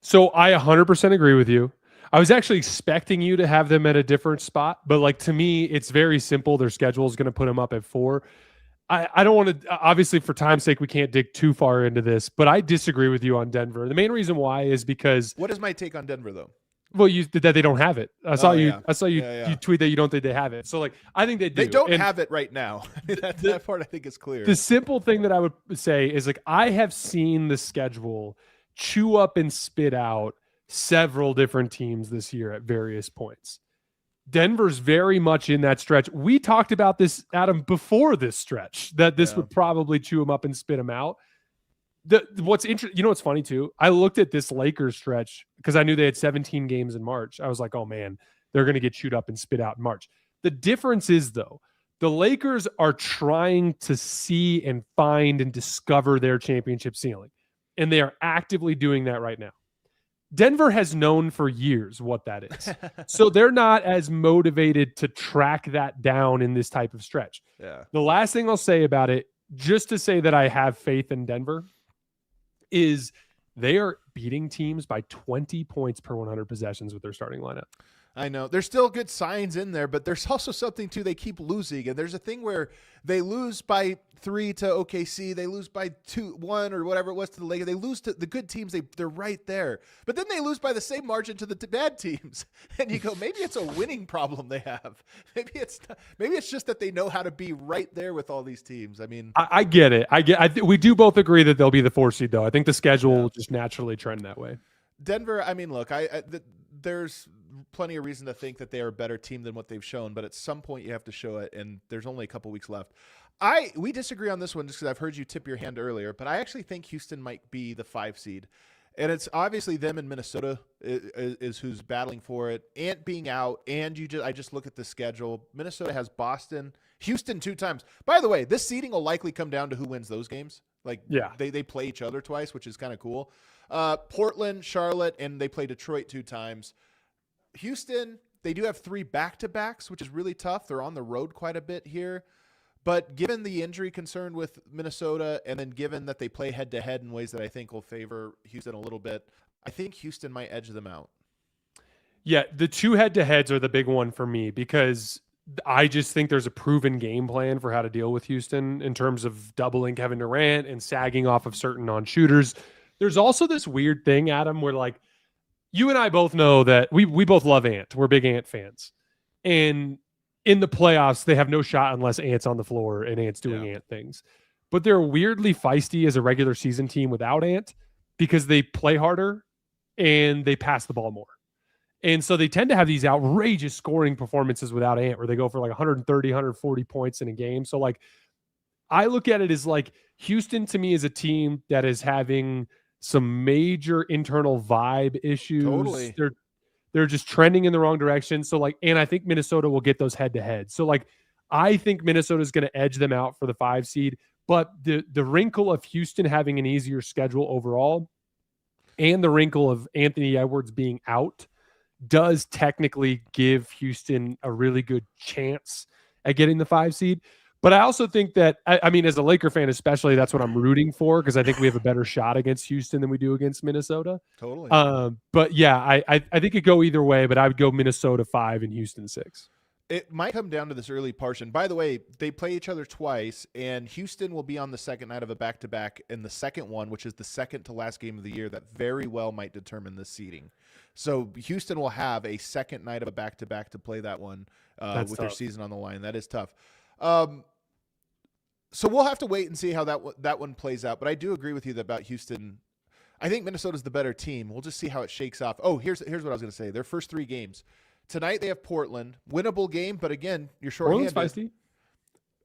So I 100% agree with you. I was actually expecting you to have them at a different spot, but like to me, it's very simple. Their schedule is going to put them up at 4. I don't want to, obviously for time's sake, we can't dig too far into this, but I disagree with you on Denver. The main reason why is because. What is my take on Denver though? Well, that they don't have it. I saw you Yeah. you tweet that you don't think they have it. So like, I think they do. They don't have it right now. That part I think is clear. The simple thing that I would say is like, I have seen the schedule chew up and spit out several different teams this year at various points. Denver's very much in that stretch. We talked about this, Adam, before this stretch, that this would probably chew them up and spit them out. What's interesting, you know what's funny too? I looked at this Lakers stretch because I knew they had 17 games in March. I was like, oh man, they're going to get chewed up and spit out in March. The difference is though, the Lakers are trying to see and find and discover their championship ceiling. And they are actively doing that right now. Denver has known for years what that is. So they're not as motivated to track that down in this type of stretch. Yeah. The last thing I'll say about it, just to say that I have faith in Denver, is they are beating teams by 20 points per 100 possessions with their starting lineup. I know. There's still good signs in there, but there's also something, too, they keep losing. And there's a thing where they lose by 3 to OKC. They lose by 2-1 or whatever it was to the Lakers. They lose to the good teams. They're right there. But then they lose by the same margin to the bad teams. And you go, maybe it's a winning problem they have. Maybe it's just that they know how to be right there with all these teams. I mean, I get it. We do both agree that they'll be the 4 seed, though. I think the schedule will just naturally trend that way. Denver, I mean, look, there's plenty of reason to think that they are a better team than what they've shown, but at some point you have to show it, and there's only a couple weeks left. We disagree on this one just because I've heard you tip your hand earlier, but I actually think Houston might be the 5 seed. And it's obviously them and Minnesota is who's battling for it. Ant being out, and I just look at the schedule. Minnesota has Boston, Houston 2 times. By the way, this seeding will likely come down to who wins those games. They play each other twice, which is kind of cool. Portland, Charlotte, and they play Detroit 2 times. Houston, they do have 3 back-to-backs, which is really tough. They're on the road quite a bit here. But given the injury concern with Minnesota, and then given that they play head-to-head in ways that I think will favor Houston a little bit, I think Houston might edge them out. Yeah, the 2 head-to-heads are the big one for me because I just think there's a proven game plan for how to deal with Houston in terms of doubling Kevin Durant and sagging off of certain non-shooters. There's also this weird thing, Adam, where like you and I both know that we both love Ant. We're big Ant fans. And in the playoffs, they have no shot unless Ant's on the floor and Ant's doing Ant things. But they're weirdly feisty as a regular season team without Ant because they play harder and they pass the ball more. And so they tend to have these outrageous scoring performances without Ant where they go for like 130, 140 points in a game. So like I look at it as like Houston to me is a team that is having some major internal vibe issues. Totally. They're just trending in the wrong direction. So like, and I think Minnesota will get those head to head. So like, I think Minnesota is going to edge them out for the 5 seed, but the wrinkle of Houston having an easier schedule overall and the wrinkle of Anthony Edwards being out does technically give Houston a really good chance at getting the 5 seed. But I also think that, I mean, as a Laker fan especially, that's what I'm rooting for because I think we have a better shot against Houston than we do against Minnesota. Totally. But yeah, I think it go either way, but I would go Minnesota 5 and Houston 6. It might come down to this early portion. By the way, they play each other twice, and Houston will be on the second night of a back-to-back in the second one, which is the second to last game of the year that very well might determine the seeding. So Houston will have a second night of a back-to-back to play that one with their season on the line. That is tough. So we'll have to wait and see how that one plays out. But I do agree with you about Houston. I think Minnesota's the better team. We'll just see how it shakes off. Oh, here's what I was going to say. Their first 3 games. Tonight they have Portland. Winnable game, but again, you're short-handed. Portland's feisty.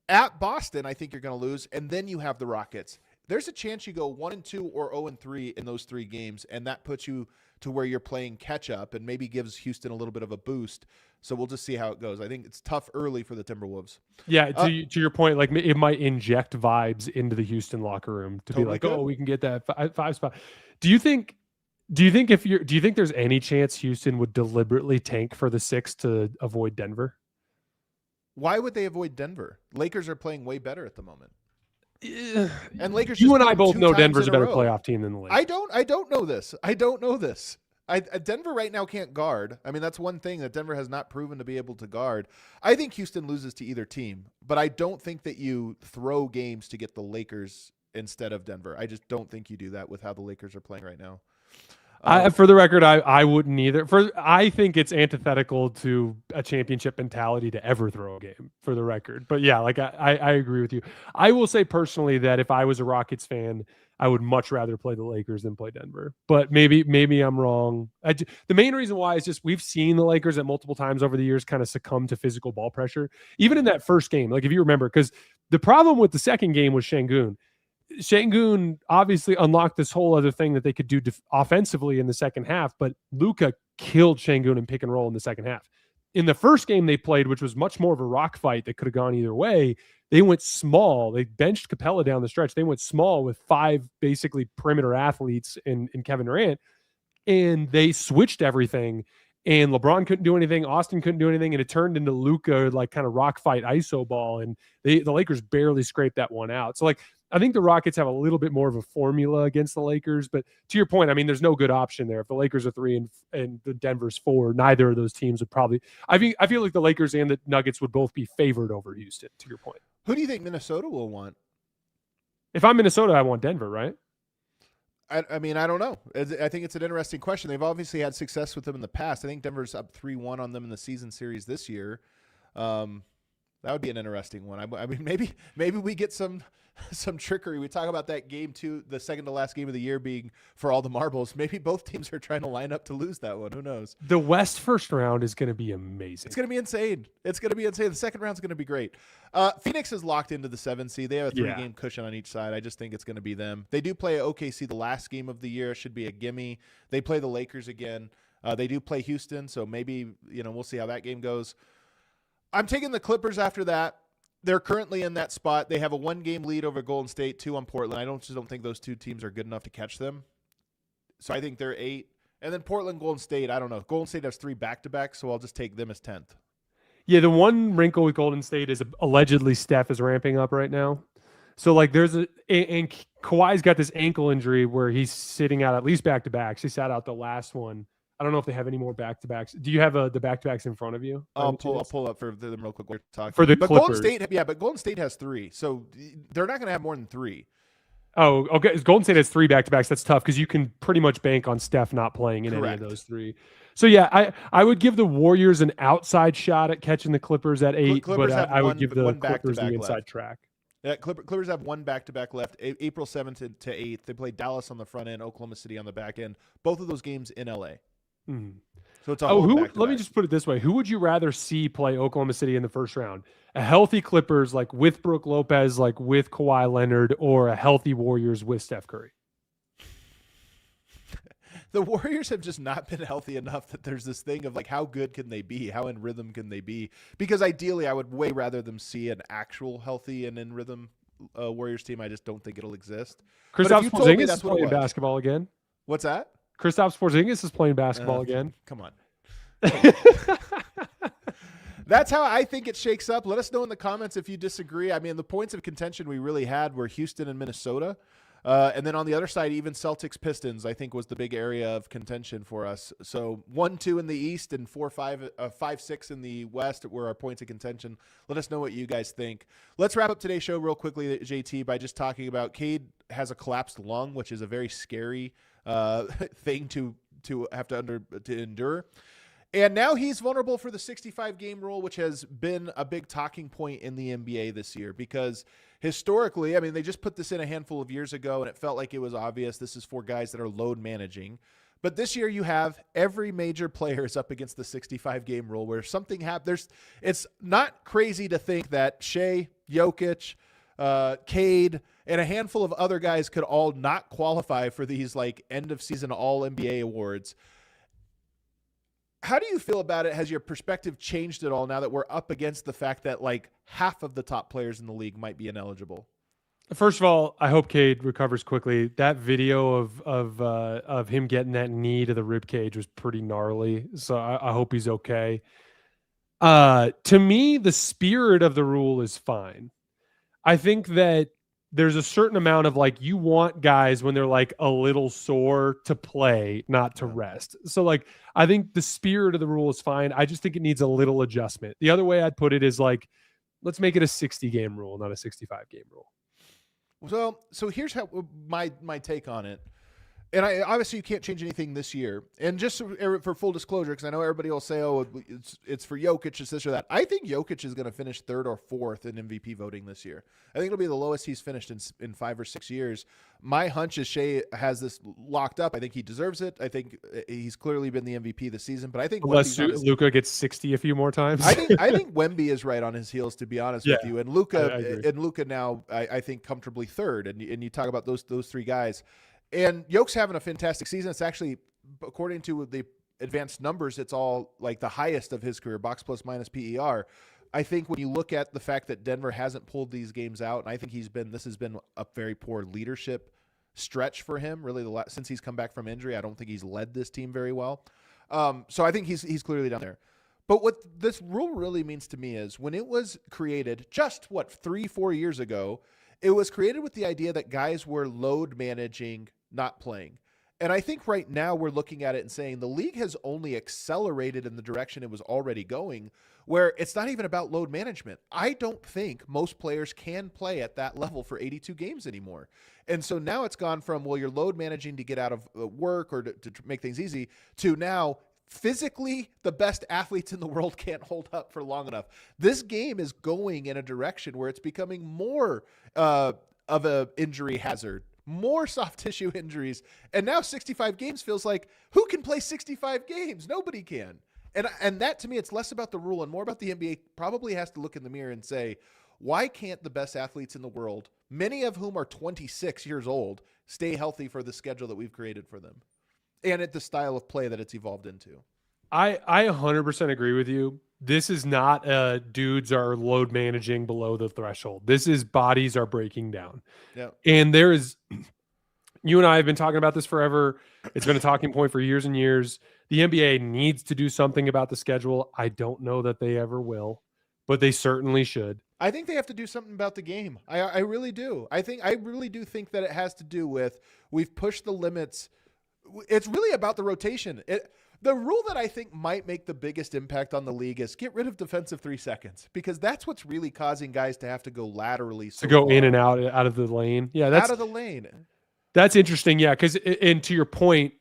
At Boston, I think you're going to lose. And then you have the Rockets. There's a chance you go 1-2 or 0-3 in those 3 games, and that puts you to where you're playing catch-up and maybe gives Houston a little bit of a boost. So we'll just see how it goes. I think it's tough early for the Timberwolves. Yeah, to your point, like it might inject vibes into the Houston locker room to be like, oh, we can get that 5 spot. Do you think there's any chance Houston would deliberately tank for the 6 to avoid Denver? Why would they avoid Denver? Lakers are playing way better at the moment. And Lakers. You and I both know Denver's a better playoff team than the Lakers. I don't know this. Denver right now can't guard. I mean, that's one thing that Denver has not proven to be able to guard. I think Houston loses to either team, but I don't think that you throw games to get the Lakers instead of Denver. I just don't think you do that with how the Lakers are playing right now. For the record, I wouldn't either. I think it's antithetical to a championship mentality to ever throw a game, for the record. But yeah, like I agree with you. I will say personally that if I was a Rockets fan, I would much rather play the Lakers than play Denver. But maybe I'm wrong. The main reason why is just we've seen the Lakers at multiple times over the years kind of succumb to physical ball pressure. Even in that first game, like if you remember, because the problem with the second game was Şengün. Şengün obviously unlocked this whole other thing that they could do offensively in the second half, but Luka killed Şengün in pick and roll in the second half. In the first game they played, which was much more of a rock fight that could have gone either way, they went small. They benched Capella down the stretch. They went small with 5 basically perimeter athletes in Kevin Durant, and they switched everything. And LeBron couldn't do anything. Austin couldn't do anything. And it turned into Luka, like kind of rock fight ISO ball. And the Lakers barely scraped that one out. So like, I think the Rockets have a little bit more of a formula against the Lakers. But to your point, I mean, there's no good option there. If the Lakers are 3 and the Denver's 4, neither of those teams would probably. I feel like the Lakers and the Nuggets would both be favored over Houston. To your point, who do you think Minnesota will want? If I'm Minnesota, I want Denver, right? I mean, I don't know. I think it's an interesting question. They've obviously had success with them in the past. I think Denver's up 3-1 on them in the season series this year. That would be an interesting one. I mean, maybe we get some trickery. We talk about that game too, the second to last game of the year being for all the marbles. Maybe both teams are trying to line up to lose that one. Who knows? The West first round is going to be amazing. It's going to be insane. The second round's going to be great. Phoenix is locked into the 7 seed. They have a 3-game cushion on each side. I just think it's going to be them. They do play OKC the last game of the year. It should be a gimme. They play the Lakers again. They do play Houston, so maybe we'll see how that game goes. I'm taking the Clippers after that. They're currently in that spot. They have a 1-game lead over Golden State, 2 on Portland. I just don't think those two teams are good enough to catch them. So I think they're 8. And then Portland, Golden State, I don't know. Golden State has 3 back-to-backs, so I'll just take them as 10th. Yeah, the one wrinkle with Golden State is allegedly Steph is ramping up right now. So, like, and Kawhi's got this ankle injury where he's sitting out at least back-to-backs. He sat out the last one. I don't know if they have any more back-to-backs. Do you have the back-to-backs in front of you? I'll pull up for them real quick. We're talking for the Clippers. Clippers. But Golden State has 3, so they're not going to have more than 3. Oh, okay. Golden State has 3 back-to-backs. That's tough because you can pretty much bank on Steph not playing in Correct. any of those 3. So, yeah, I would give the Warriors an outside shot at catching the Clippers at 8, but I would give the Clippers the inside track. Yeah, Clippers have 1 back-to-back left, April 7th to 8th. They play Dallas on the front end, Oklahoma City on the back end. Both of those games in L.A. Mm-hmm. So it's all let me just put it this way. Who would you rather see play Oklahoma City in the first round? A healthy Clippers, like with Brook Lopez, like with Kawhi Leonard, or a healthy Warriors with Steph Curry? The Warriors have just not been healthy enough that there's this thing of like, how good can they be? How in rhythm can they be? Because ideally, I would way rather them see an actual healthy and in rhythm Warriors team. I just don't think it'll exist. Kristaps Porzingis is playing basketball again. What's that? Kristaps Porzingis is playing basketball again. Come on. That's how I think it shakes up. Let us know in the comments if you disagree. I mean, the points of contention we really had were Houston and Minnesota. And then on the other side, even Celtics Pistons, I think, was the big area of contention for us. So 1-2 in the East and 5-6 in the West were our points of contention. Let us know what you guys think. Let's wrap up today's show real quickly, JT, by just talking about Cade has a collapsed lung, which is a very scary thing to have to endure. And now he's vulnerable for the 65-game rule, which has been a big talking point in the NBA this year because historically, I mean, they just put this in a handful of years ago, and it felt like it was obvious this is for guys that are load managing. But this year you have every major player is up against the 65-game rule where something happens. It's not crazy to think that Shea, Jokic, Cade, and a handful of other guys could all not qualify for these like end-of-season All-NBA awards. How do you feel about it? Has your perspective changed at all now that we're up against the fact that like half of the top players in the league might be ineligible? First of all, I hope Cade recovers quickly. That video of him getting that knee to the rib cage was pretty gnarly. So I hope he's okay. To me, the spirit of the rule is fine. I think that there's a certain amount of like, you want guys when they're like a little sore to play, not to rest. So like, I think the spirit of the rule is fine. I just think it needs a little adjustment. The other way I'd put it is like, let's make it a 60-game rule, not a 65-game rule. Well, so here's how my take on it. And obviously you can't change anything this year. And just for full disclosure, because I know everybody will say, oh, it's for Jokic, it's this or that. I think Jokic is going to finish 3rd or 4th in MVP voting this year. I think it'll be the lowest he's finished in 5 or 6 years. My hunch is Shea has this locked up. I think he deserves it. I think he's clearly been the MVP this season. But I think unless Luka gets 60 a few more times. I think Wemby is right on his heels, to be honest with you. And Luka now I think comfortably 3rd. And you talk about those 3 guys. And Yoke's having a fantastic season. It's actually, according to the advanced numbers, it's all like the highest of his career, box plus minus PER. I think when you look at the fact that Denver hasn't pulled these games out, and I think this has been a very poor leadership stretch for him, really, since he's come back from injury. I don't think he's led this team very well. So I think he's clearly down there. But what this rule really means to me is when it was created just, 3-4 years ago, It was created with the idea that guys were load managing, not playing. And I think right now we're looking at it and saying the league has only accelerated in the direction it was already going, where it's not even about load management. I don't think most players can play at that level for 82 games anymore. And so now it's gone from, well, you're load managing to get out of work or to make things easy, to now physically the best athletes in the world can't hold up for long enough. This game is going in a direction where it's becoming more of a injury hazard, more soft tissue injuries. And now 65 games feels like, who can play 65 games? Nobody can. And that, to me, it's less about the rule and more about the NBA probably has to look in the mirror and say, why can't the best athletes in the world, many of whom are 26 years old, stay healthy for the schedule that we've created for them and at the style of play that it's evolved into? I 100% agree with you. This is not dudes are load managing below the threshold. This is bodies are breaking down. Yeah. And there is, you and I have been talking about this forever. It's been a talking point for years and years. The NBA needs to do something about the schedule. I don't know that they ever will, but they certainly should. I think they have to do something about the game. I really do. I really do think that it has to do with, we've pushed the limits. It's really about the rotation. The rule that I think might make the biggest impact on the league is get rid of defensive 3 seconds, because that's what's really causing guys to have to go laterally. To go in and out of the lane. Yeah, that's out of the lane. That's interesting. Yeah, because and to your point,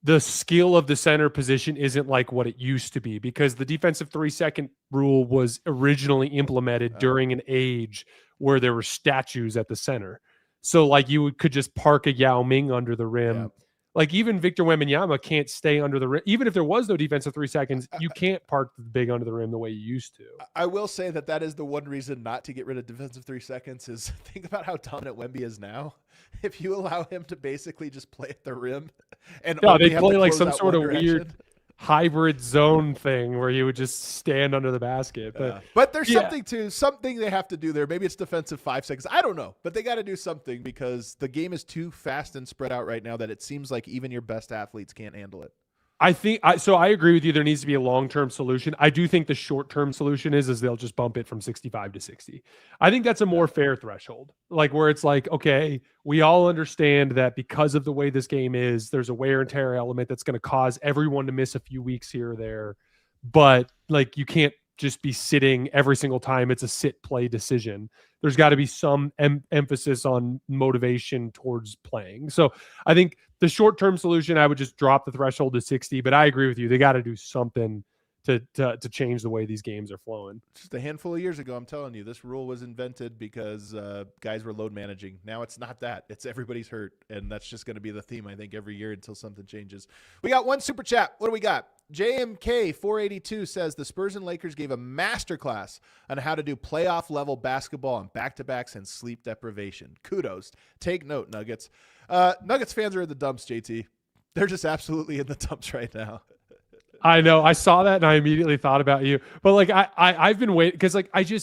the skill of the center position isn't like what it used to be, because the defensive 3 second rule was originally implemented during an age where there were statues at the center. So like you could just park a Yao Ming under the rim. Yeah. Like even Victor Wembanyama can't stay under the rim. Even if there was no defensive 3 seconds, you can't park the big under the rim the way you used to. I will say that is the one reason not to get rid of defensive 3 seconds is think about how dominant Wemby is now. If you allow him to basically just play at the rim and they play like some sort of weird hybrid zone thing where you would just stand under the basket. But there's something they have to do there. Maybe it's defensive 5 seconds. I don't know, but they got to do something because the game is too fast and spread out right now that it seems like even your best athletes can't handle it. I think so. I agree with you. There needs to be a long-term solution. I do think the short-term solution is they'll just bump it from 65 to 60. I think that's a more fair threshold, like where it's like, okay, we all understand that because of the way this game is, there's a wear and tear element that's going to cause everyone to miss a few weeks here or there. But like, you can't just be sitting every single time it's a sit-play decision. There's got to be some emphasis on motivation towards playing. So I think the short-term solution, I would just drop the threshold to 60, but I agree with you. They got to do something to change the way these games are flowing. Just a handful of years ago, I'm telling you, this rule was invented because guys were load managing. Now it's not that. It's everybody's hurt, and that's just going to be the theme, I think, every year until something changes. We got one super chat. What do we got? JMK482 says the Spurs and Lakers gave a masterclass on how to do playoff-level basketball on back-to-backs and sleep deprivation. Kudos. Take note, Nuggets. Nuggets fans are in the dumps, JT. They're just absolutely in the dumps right now. I know. I saw that and I immediately thought about you. But like I've been waiting because like one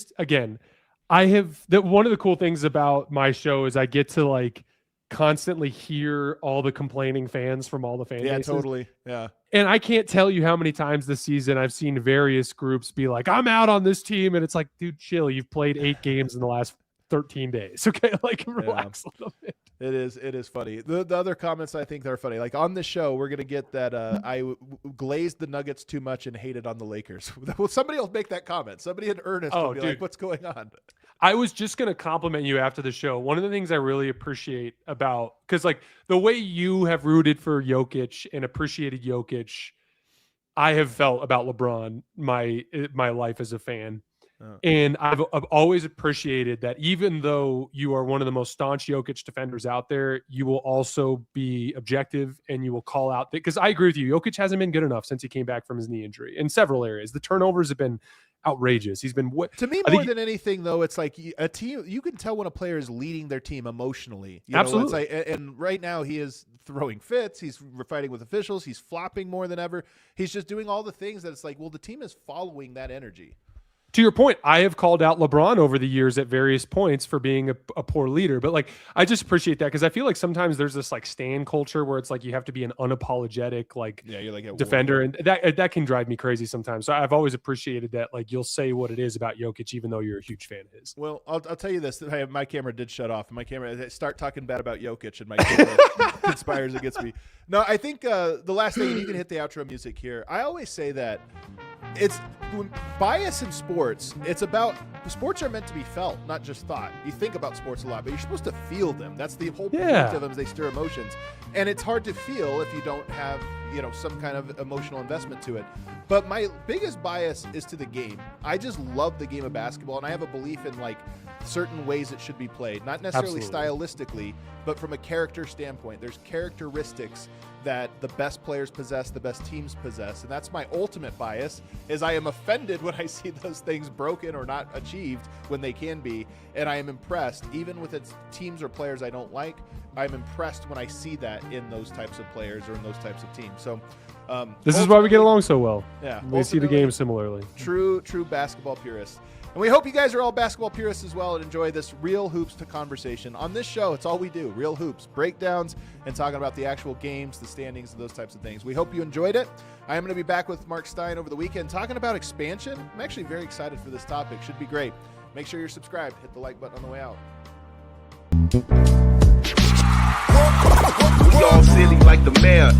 of the cool things about my show is I get to like constantly hear all the complaining fans from all the fan bases. Yeah, totally. Yeah. And I can't tell you how many times this season I've seen various groups be like, I'm out on this team. And it's like, dude, chill. You've played 8 games in the last 13 days. Okay. Like relax a little bit. It is funny. The other comments I think they're funny. Like on the show, we're going to get that I glazed the Nuggets too much and hated on the Lakers. Well, somebody will make that comment. Somebody in earnest will be like, what's going on? I was just going to compliment you after the show. One of the things I really appreciate about, because like the way you have rooted for Jokic and appreciated Jokic, I have felt about LeBron my life as a fan. And I've always appreciated that even though you are one of the most staunch Jokic defenders out there, you will also be objective and you will call out because I agree with you. Jokic hasn't been good enough since he came back from his knee injury in several areas. The turnovers have been outrageous. He's been to me more than anything though. It's like a team. You can tell when a player is leading their team emotionally. Absolutely. It's like, and right now he is throwing fits. He's fighting with officials. He's flopping more than ever. He's just doing all the things that it's like, well, the team is following that energy. to your point, I have called out LeBron over the years at various points for being a poor leader, but like, I just appreciate that because I feel like sometimes there's this like stan culture where it's like you have to be an unapologetic like, you're like defender, and that can drive me crazy sometimes. So I've always appreciated that like you'll say what it is about Jokic even though you're a huge fan of his. Well, I'll tell you this: my camera did shut off. My camera start talking bad about Jokic, and my camera conspires against me. No, I think the last thing, and you can hit the outro music here. I always say that it's bias in sports. It's about sports are meant to be felt, not just thought. You think about sports a lot, but you're supposed to feel them. That's the whole point of them. Is they stir emotions, and it's hard to feel if you don't have some kind of emotional investment to it. But my biggest bias is to the game. I just love the game of basketball, and I have a belief in like certain ways it should be played, not necessarily stylistically, but from a character standpoint. There's characteristics that the best players possess, the best teams possess, and that's my ultimate bias. Is I am offended when I see those things broken or not achieved when they can be, and I am impressed even with its teams or players I don't like. I'm impressed when I see that in those types of players or in those types of teams. So this is why we get along so well. Yeah, we see the game similarly. True basketball purists. And we hope you guys are all basketball purists as well and enjoy this real hoops to conversation. On this show, it's all we do, real hoops, breakdowns, and talking about the actual games, the standings, and those types of things. We hope you enjoyed it. I am going to be back with Mark Stein over the weekend talking about expansion. I'm actually very excited for this topic. Should be great. Make sure you're subscribed. Hit the like button on the way out. We all silly like the mayor.